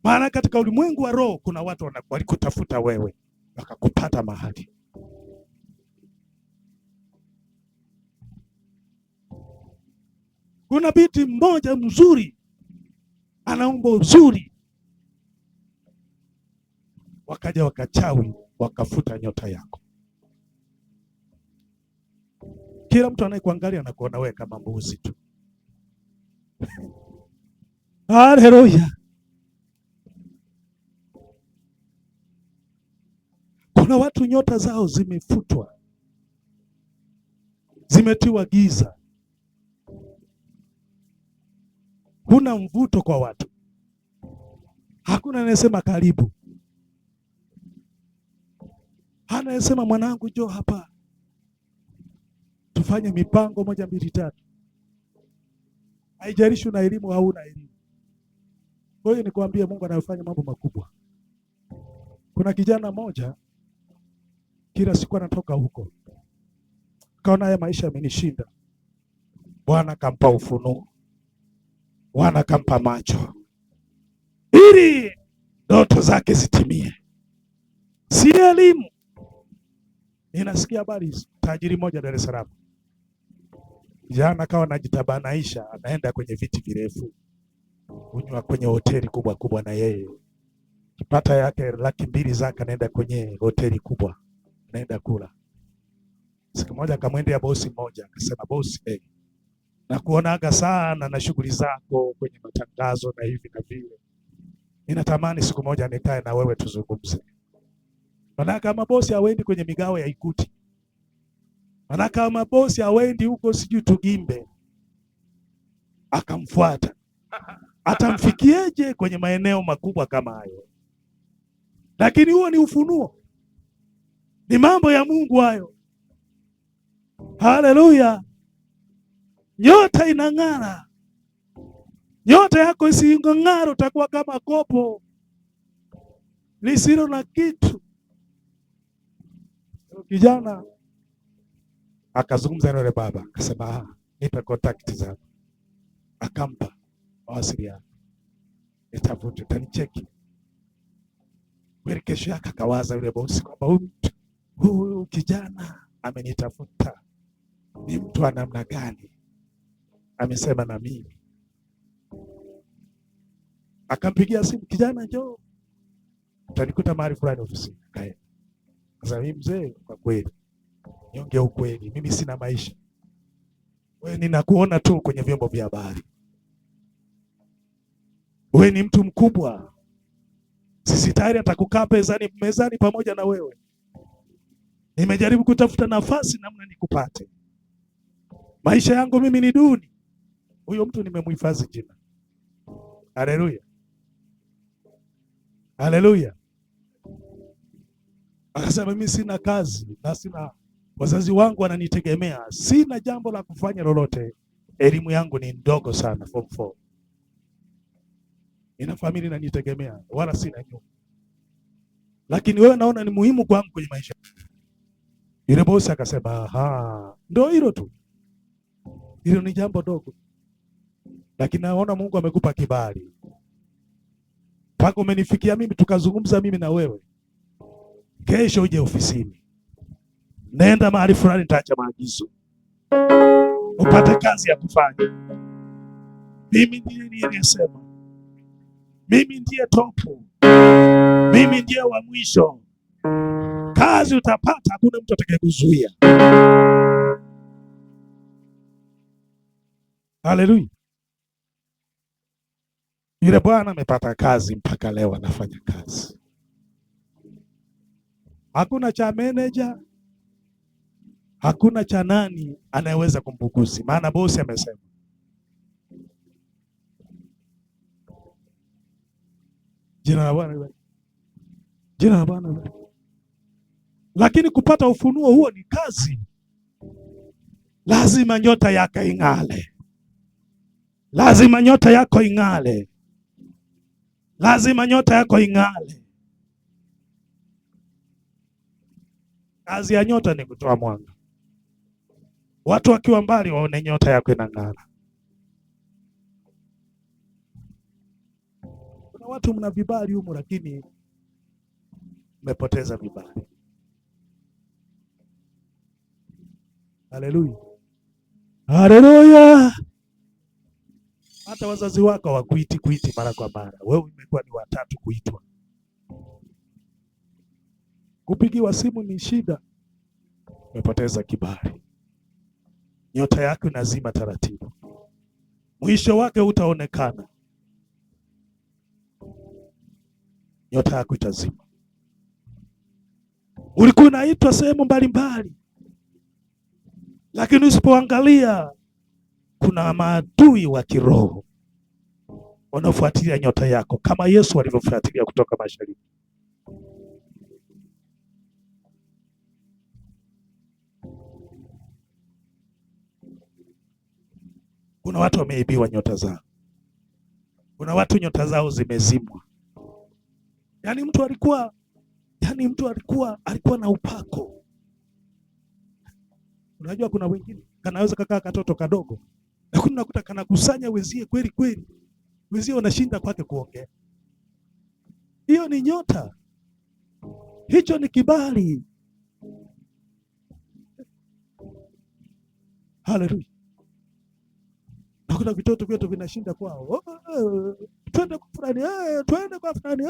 Maana katika ulimwengu wa roho kuna watu walikutafuta wewe, wakakupata mahali. Kuna binti mmoja mzuri, ana umbo zuri, wakaja wakachawi, wakafuta nyota yako. Kila mtu anayekuangalia anakuona wewe kama mbuzi tu. Haleluya. Kuna watu nyota zao zimefutwa, zimetiwa giza. Kuna mvuto kwa watu, hakuna anayesema karibu, anayesema mwanangu, njoo hapa tufanye mipango 1 2 3. Haijalishi una elimu au una elimu. Kwa hiyo nikwambie, Mungu anayofanya mambo makubwa. Kuna kijana mmoja kila siku anatoka huko, kaona haya maisha yamenishinda. Bwana kampa ufunuo, Bwana kampa macho ili ndoto zake zitimie. Si elimu. Ninasikia habari tajiri moja Dar es Salaam, jana kawa anajitabanaisha, anaenda kwenye viti virefu, kunywa kwenye hoteli kubwa kubwa, na yeye kipata yake 200,000 zake, anaenda kwenye hoteli kubwa, anaenda kula. Siku moja akamwendea bosi mmoja, akasema, bosi, na kuonaga sana na shughuli zako kwenye matangazo na hivi na vile, ninatamani siku moja nikae na wewe tuzungumze. Maana kama bosi hawendi kwenye migao ya Ikuti, maana kama bosi hawendi huko sijui Tugimbe, akamfuata, atamfikieje kwenye maeneo makubwa kama hayo? Lakini huo ni ufunuo, ni mambo ya Mungu hayo. Haleluya. Nyota inang'ara. Nyota yako ising'ara, utakuwa kama kopo lisilo na kitu. Kijana akazungumza na yule baba, akasema, nipe contact zako. Akampa mawasiliano, nitafute, utanicheki. Kweli kesho yake akawaza yule bosi kwamba huyu kijana amenitafuta, ni mtu wa namna gani, amesema na mimi. Akampigia simu, kijana, njoo utanikuta mahali fulani ofisini. Kae. Sasa mimi mzee, kwa kweli niongee ukweli, mimi sina maisha. Wewe ninakuona tu kwenye vyombo vya habari, wewe ni mtu mkubwa, sisi tayari atakukaa mezani pamoja na wewe. Nimejaribu kutafuta nafasi namna nikupate. Maisha yangu mimi ni duni. Huyo mtu nimemhifadhi jina. Haleluya. Haleluya. Akasema, mimi sina kazi na sina, wazazi wangu wananitegemea, sina jambo la kufanya lolote, elimu yangu ni ndogo sana, form 4. Nina familia inanitegemea, wala sina nyumba, lakini wewe naona ni muhimu kwangu kwenye maisha. Yule bosi akasema, aha, ndio hilo tu, hilo ni jambo dogo, lakini naona Mungu amekupa kibali mpaka umenifikia mimi, tukazungumza mimi na wewe. Kesho uje ofisini, nenda mahali fulani, nitaacha maagizo upate kazi ya kufanya. Mimi ndiye niliyesema, mimi ndiye topu, mimi ndiye wa mwisho. Kazi utapata, hakuna mtu atakayekuzuia. Haleluya. Yule bwana amepata kazi, mpaka leo anafanya kazi. Hakuna cha manager, hakuna cha nani anayeweza kumbukuzi, maana bosi amesema. Jina la Bwana, jina la Bwana. Lakini kupata ufunuo huo ni kazi. Lazima nyota yako ing'ale, lazima nyota yako ing'ale. Lazima nyota yako ing'ale. Kazi ya nyota ni kutoa mwanga. Watu wakiwa mbali waone nyota yako inang'ara. Kuna watu mna vibali humu, lakini mmepoteza vibali. Haleluya, haleluya. Hata wazazi wako hawakuiti mara kwa mara, wewe umekuwa ni watatu kuitwa. Kupigiwa simu ni shida, umepoteza kibali. Nyota yako inazima taratibu, mwisho wake utaonekana. Nyota yako itazima. Ulikuwa unaitwa sehemu mbalimbali, lakini usipoangalia kuna maadui wa kiroho wanaofuatilia nyota yako kama Yesu alivyofuatilia kutoka mashariki. Kuna watu wameibiwa nyota zao. Kuna watu nyota zao zimezimwa. Yaani mtu alikuwa na upako. Unajua kuna wengine kanaweza kakaa katoto kadogo, lakini unakuta kanakusanya wezie kweli kweli. Wezie wanashinda kwake kuongea. Hiyo ni nyota. Hicho ni kibali. Haleluya. Na kuna vitoto vyetu vinashinda kwao. Twende kwa fulani, twende kwa fulani.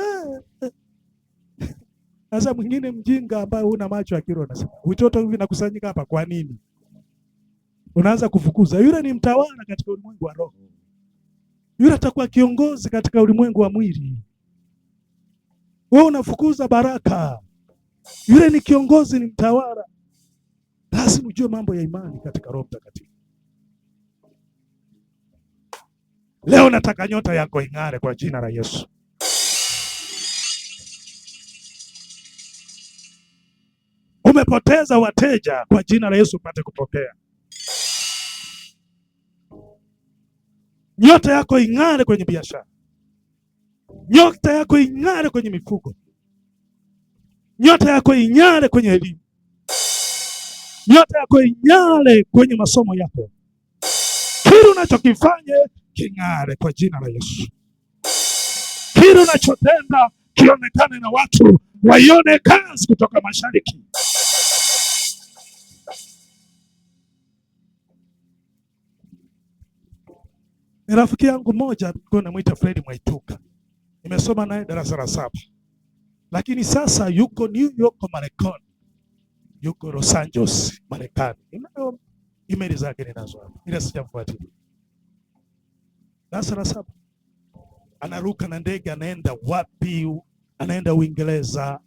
Sasa mwingine mjinga ambaye huna macho ya kiroho anasema, "Vitoto hivi vinakusanyika hapa kwa nini?" Unaanza kufukuza. Yule ni mtawala katika ulimwengu wa roho. Yule atakuwa kiongozi katika ulimwengu wa mwili. Wewe unafukuza baraka. Yule ni kiongozi, ni mtawala. Lazima ujue mambo ya imani katika Roho Mtakatifu. Leo nataka nyota yako ing'are kwa jina la Yesu. Umepoteza wateja, kwa jina la Yesu upate kupokea. Nyota yako ing'are kwenye biashara. Nyota yako ing'are kwenye mifugo. Nyota yako ing'are kwenye elimu. Nyota yako ing'are kwenye masomo yako. Kile unachokifanya king'are kwa jina la Yesu. Kile unachotenda kionekane na watu waione kazi kutoka mashariki. Ni rafiki yangu mmoja alikuwa anamuita Fred Mwaituka. Nimesoma naye darasa la 7. Lakini sasa yuko New York Marekani. Yuko Los Angeles Marekani. Ninayo email zake ninazo hapa. Ila sijamfuatilia. Darasa la 7. Anaruka na ndege anaenda wapi? Anaenda Uingereza,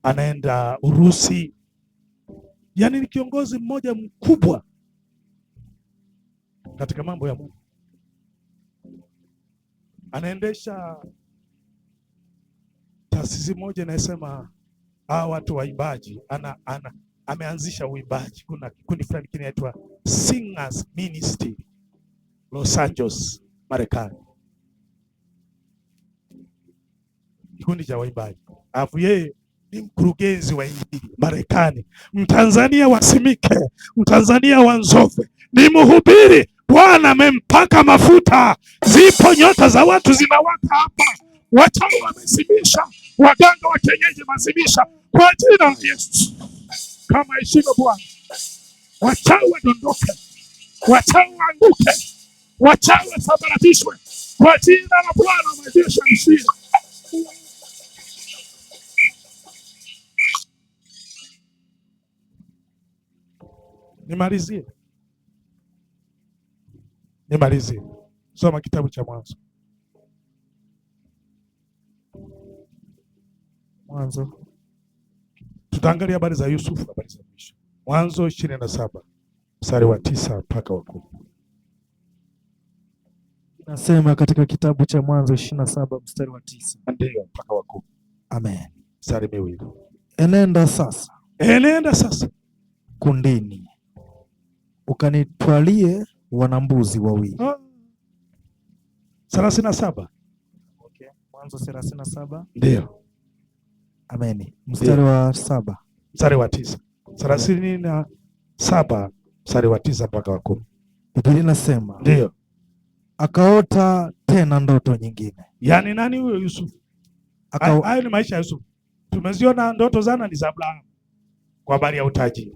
anaenda Urusi. Yaani ni kiongozi mmoja mkubwa katika mambo ya Mungu. Anaendesha taasisi moja inasema watu waimbaji, ameanzisha uimbaji. Kuna kikundi fulani kinaitwa Singers Ministry Los Angeles Marekani, kikundi cha waimbaji. Alafu yeye ni mkurugenzi wa Injili Marekani. Mtanzania wasimike, Mtanzania wa Nzove, ni mhubiri. Bwana amempaka mafuta. Zipo nyota za watu zinawaka hapa. Wachawi wamezimisha, waganga wa kienyeji wamezimisha kwa jina la Yesu. Kama ishivyo Bwana, wachawi wadondoke, wachawi waanguke, wachawi wasabaratishwe kwa jina la Bwana wa majeshi ishie. Nimalizie. Soma kitabu cha Mwanzo. Tutaangalia habari za Yusufu, habari za mwisho. Mwanzo 27 mstari wa 9 mpaka wa 10. Nasema katika kitabu cha Mwanzo 27 mstari wa 9 ndio mpaka wa 10. Amen. Mstari miwili. Enenda sasa kundini, ukanitwalie wanambuzi wawili. 37. Mwanzo 37. Ndio. Amen. Mstari wa 7. Mstari wa 9. 37 mstari wa 9 mpaka wa 10. Biblia inasema Ndio. Akaota tena ndoto nyingine. Yaani nani huyo Yusufu? Hayo ni maisha ya Yusufu. Tumeziona ndoto zana ni za Abrahamu kwa habari ya utajiri.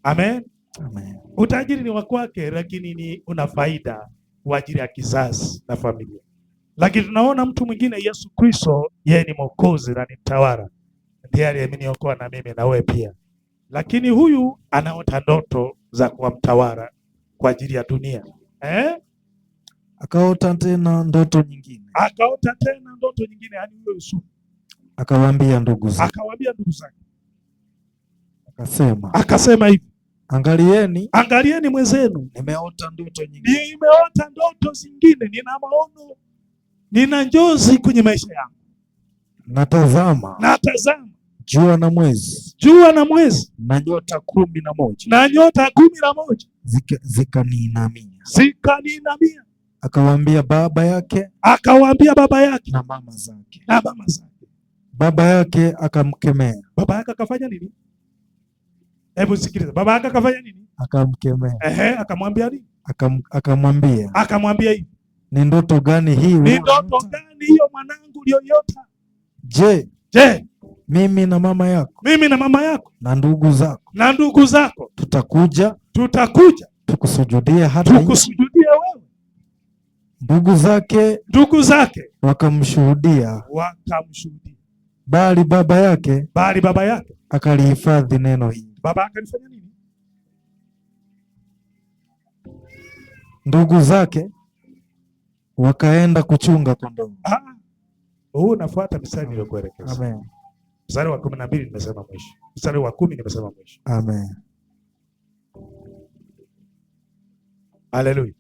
Amen. Amen. Utajiri ni wa kwake, lakini ni una faida kwa ajili ya kizazi na familia. Lakini tunaona mtu mwingine Yesu Kristo, yeye ni Mwokozi na ni mtawala. Ndiye aliyeniokoa na mimi na wewe pia. Lakini huyu anaota ndoto za kuwa mtawala kwa ajili ya dunia. Akaota tena ndoto nyingine. Akaota tena ndoto nyingine, yani huyo Yusufu. Akawaambia ndugu zake. Akasema hivi, angalieni mwenzenu, nimeota ndoto nyingine. Nimeota ndoto zingine, nina maono, nina njozi kwenye maisha yangu. Natazama jua na mwezi na nyota 11 zikaniinamia. Akawaambia baba yake na mama zake. Baba yake akamkemea. Baba yake akafanya nini? Hebu sikiliza. Baba yake akafanya nini? Akamkemea. Akamwambia nini? Akamwambia hivi, ni ndoto gani hii? Ni ndoto gani hiyo mwanangu uliyoiota? Je, mimi na mama yako na ndugu zako tutakuja tukusujudie wewe. Ndugu zake wakamshuhudia, bali baba yake akalihifadhi neno hili. Baba yake alifanya nini? Ndugu zake wakaenda kuchunga kondoo. Huu unafuata mstari niliokuelekeza. Amen. Mstari wa 12 nimesema mwisho. Mstari wa 10 nimesema mwisho. Amen. Haleluya.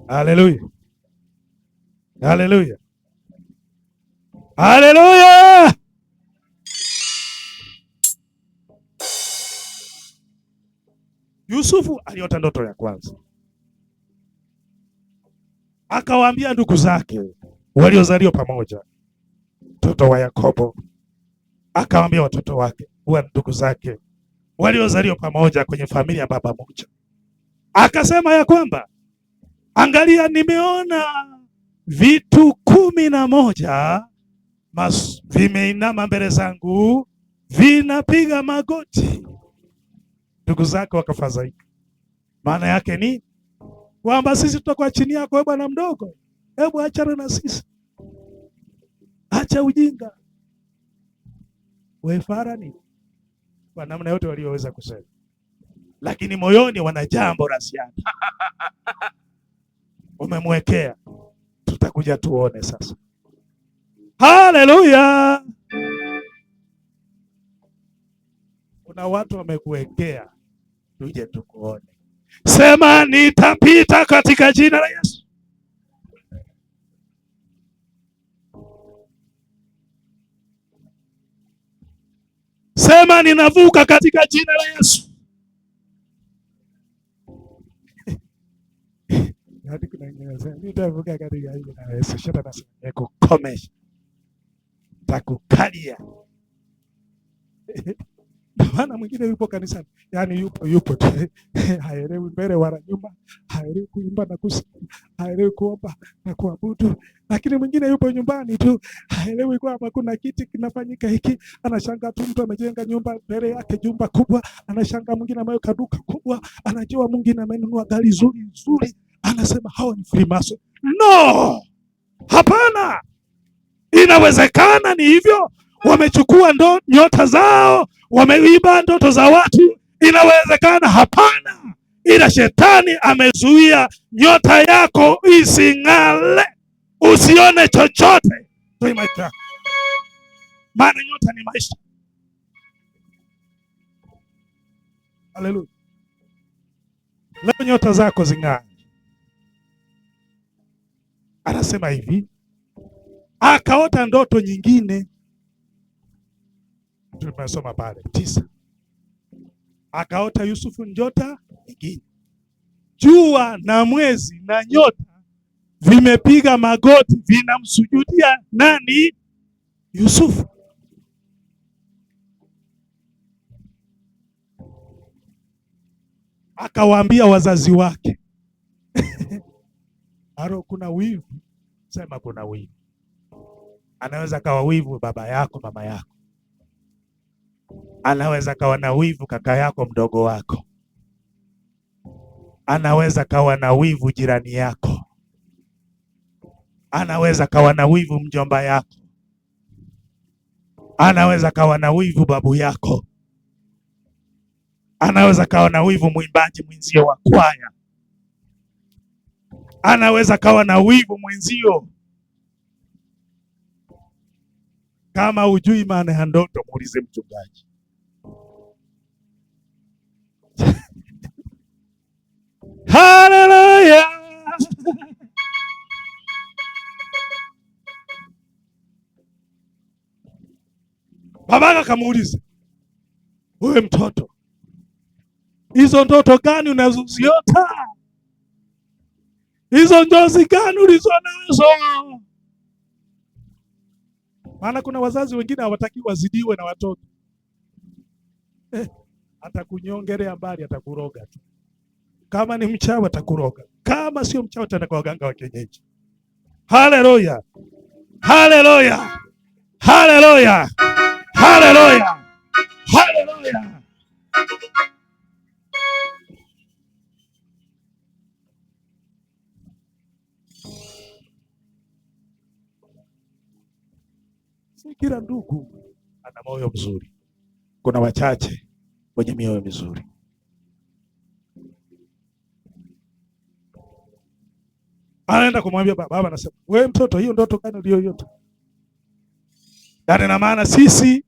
Haleluya. Haleluya. Haleluya. Yusufu aliota ndoto ya kwanza. Akawaambia ndugu zake waliozaliwa pamoja, mtoto wa Yakobo. Akawaambia watoto wake wa ndugu zake waliozaliwa pamoja kwenye familia ya baba moja. Akasema ya kwamba angalia, nimeona vitu 11 vimeinama mbele zangu, vinapiga magoti. Ndugu zake wakafadhaika. Maana yake ni kwamba sisi tutakuwa chini yako, wewe bwana mdogo, hebu achana na sisi, acha ujinga, wewe farani, kwa namna yote walioweza kusema, lakini moyoni wana jambo la ziada umemwekea. Tutakuja tuone sasa. Haleluya! Kuna watu wamekuwekea, tuje tukuone. Sema nitapita katika jina la Yesu. Sema ninavuka katika jina la Yesu. Nitavuka katika jina la Yesu. Shetani atakukomesha, takukalia. Maana mwingine yupo kanisani, yani yupo tu haelewi mbele wala nyuma, haelewi kuimba na kusifu, haelewi kuomba na kuabudu. Lakini mwingine yupo nyumbani tu, haelewi kwamba kuna kiti kinafanyika hiki. Anashangaa tu mtu amejenga nyumba mbele yake, jumba kubwa. Anashangaa mwingine ameweka duka kubwa, anajua mwingine amenunua gari zuri. Anasema hao ni Freemason. No, hapana. Inawezekana ni hivyo, wamechukua nyota zao, wameiba ndoto za watu. Inawezekana hapana, ila shetani amezuia nyota yako ising'ale, usione chochote. Maana nyota ni maisha. Haleluya. Leo nyota zako zing'ale. Anasema hivi, akaota ndoto nyingine. Tumesoma pale 9. Akaota Yusufu nyota nyingine, jua na mwezi na nyota vimepiga magoti vinamsujudia nani? Yusufu. Akawaambia wazazi wake Aro, kuna wivu. Sema kuna wivu. Anaweza kawa wivu baba yako, mama yako. Anaweza kawa na wivu kaka yako, mdogo wako. Anaweza kawa na wivu jirani yako. Anaweza kawa na wivu mjomba yako. Anaweza kawa na wivu babu yako. Anaweza kawa na wivu mwimbaji mwenzio wa kwaya. Anaweza kawa na wivu mwenzio. Kama ujui maana ya ndoto, muulize mchungaji. Haleluya! Babaka akamuuliza, wewe mtoto, hizo ndoto gani unazoziota? Hizo njozi gani ulizo nazo? Maana kuna wazazi wengine hawataki wazidiwe na watoto. Atakunyongelea mbali, atakuroga tu. Kama ni mchawi atakuroga, kama sio mchawi ataenda kwa waganga wa kienyeji. Haleluya, haleluya, haleluya, haleluya, haleluya. Si kila ndugu ana moyo mzuri. Kuna wachache wenye mioyo mizuri. Anaenda kumwambia baba, anasema, wewe mtoto, hiyo ndoto gani uliyoiota? Yaani na maana sisi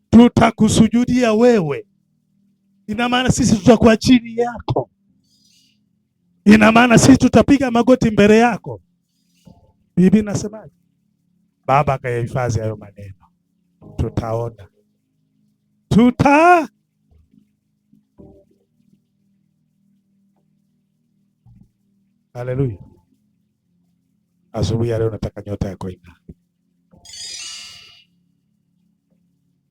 tutakusujudia wewe. Ina maana sisi tutakuwa chini yako. Ina maana sisi tutapiga magoti mbele yako. Bibi nasemaje? Baba akayahifadhi hayo maneno. Tutaona. Haleluya. Asubuhi ya leo nataka nyota yako ing'ae.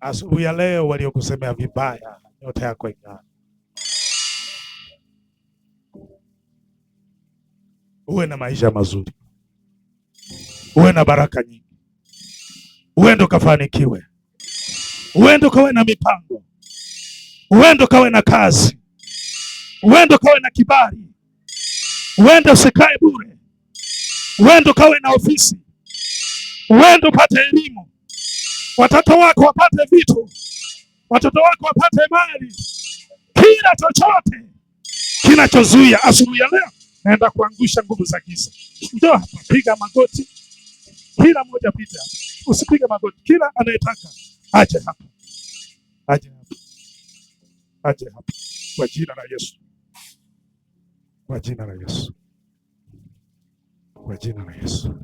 Asubuhi ya leo waliokusemea vibaya, nyota yako ing'ae. Uwe na maisha mazuri. Uwe na baraka nyingi. Uende ukafanikiwe. Uende ukawe na mipango. Uende ukawe na kazi. Uende ukawe na kibali. Uende usikae bure. Uende ukawe na ofisi. Uende upate elimu. Watoto wako wapate vitu. Watoto wako wapate mali. Kila chochote kinachozuia. Asubuhi ya leo naenda kuangusha nguvu za giza. Njoo hapa, piga magoti. Kila mmoja pita. Usipige magoti. Kila anayetaka aje hapa. Aje hapa. Aje hapa. Kwa jina la Yesu. Kwa jina la Yesu. Kwa jina la Yesu.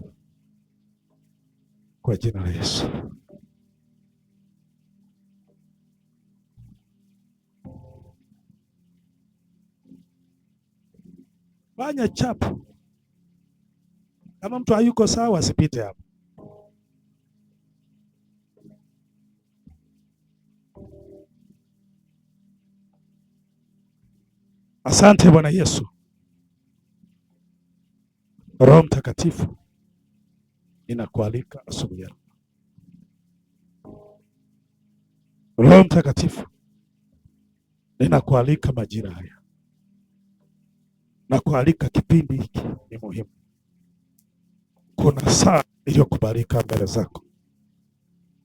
Kwa jina la Yesu. Fanya chapu. Kama mtu hayuko sawa asipite hapo. Asante Bwana Yesu. Roho Mtakatifu, ninakualika asubuhi ya leo. Roho Mtakatifu, ninakualika majira haya. Nakualika kipindi hiki ni muhimu. Kuna saa iliyokubalika mbele zako.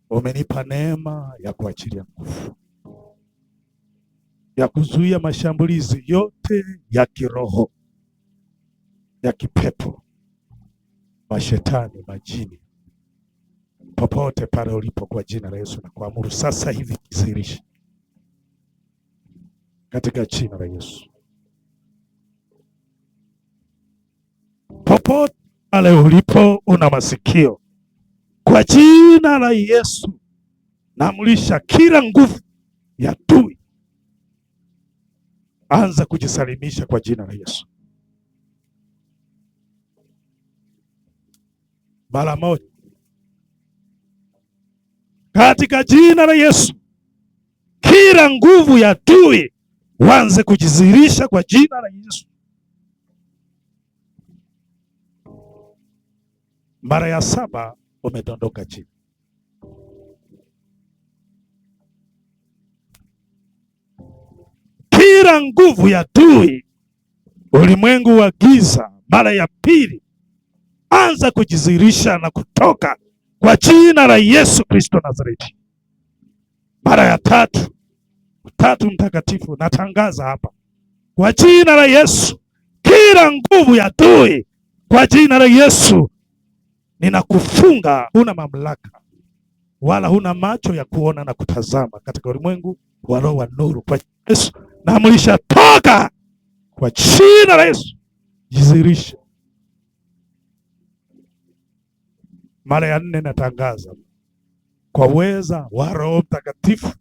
Umenipa neema ya kuachilia nguvu, ya kuzuia mashambulizi yote ya kiroho, ya kipepo, mashetani, majini, popote pale ulipo, kwa jina la Yesu na kuamuru sasa hivi kisirishe katika jina la Yesu. Popote pale ulipo una masikio, kwa jina la Yesu naamrisha kila nguvu ya adui anza kujisalimisha kwa jina la Yesu. mara moja katika jina la Yesu. Kila nguvu ya adui wanze kujizirisha kwa jina la Yesu. Mara ya 7 umedondoka chini. Kila nguvu ya adui, ulimwengu wa giza, mara ya pili anza kujizirisha na kutoka kwa jina la Yesu Kristo Nazareti. Mara ya 3, Utatu Mtakatifu, natangaza hapa kwa jina la Yesu, kila nguvu ya adui kwa jina la Yesu ninakufunga. Huna mamlaka wala huna macho ya kuona na kutazama katika ulimwengu wa roho wa nuru. Kwa Yesu naamrisha toka kwa jina la Yesu, jizirishe. Mara ya 4 natangaza kwa uweza wa Roho Mtakatifu,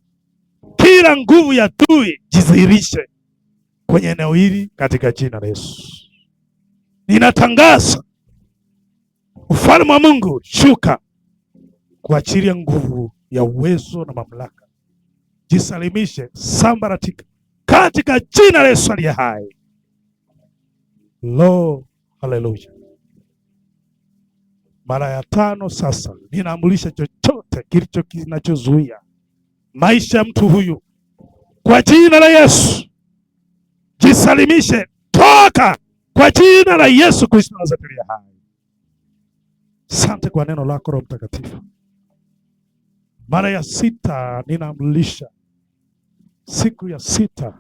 kila nguvu ya adui jizirishe kwenye eneo hili katika jina la Yesu. Ninatangaza ufalme wa Mungu shuka kuachilia nguvu ya uwezo na mamlaka. Jisalimishe, sambaratika katika jina la Yesu aliye hai. Lo, haleluya. Mara ya 5 sasa ninaamrisha chochote kinachozuia maisha ya mtu huyu kwa jina la Yesu, jisalimishe, toka kwa jina la Yesu Kristo Nazareti hai. Asante kwa neno lako Roho Mtakatifu. Mara ya 6 ninaamrisha, siku ya 6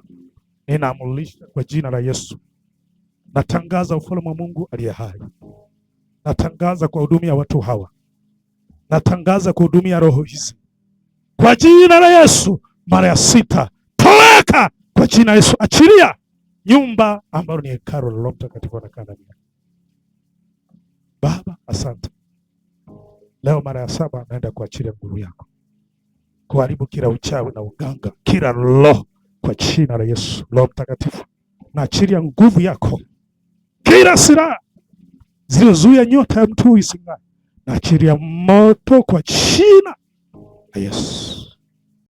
ninaamrisha kwa jina la Yesu, natangaza ufalme wa Mungu aliye hai. Natangaza kwa hudumia watu hawa, natangaza kwa hudumia roho hizi kwa jina la Yesu. Mara ya 6 toweka kwa jina la Yesu. Achilia nyumba ambayo ni hekalu la Roho Mtakatifu anakaa ndani. Baba, asante. Leo mara ya 7 naenda kuachilia nguvu yako, kuharibu kila uchawi na uganga, kila roho kwa jina la Yesu. Roho Mtakatifu, naachilia nguvu yako, kila silaha zilizozuia nyota ya mtu ising'ae, naachilia moto kwa jina la Yesu.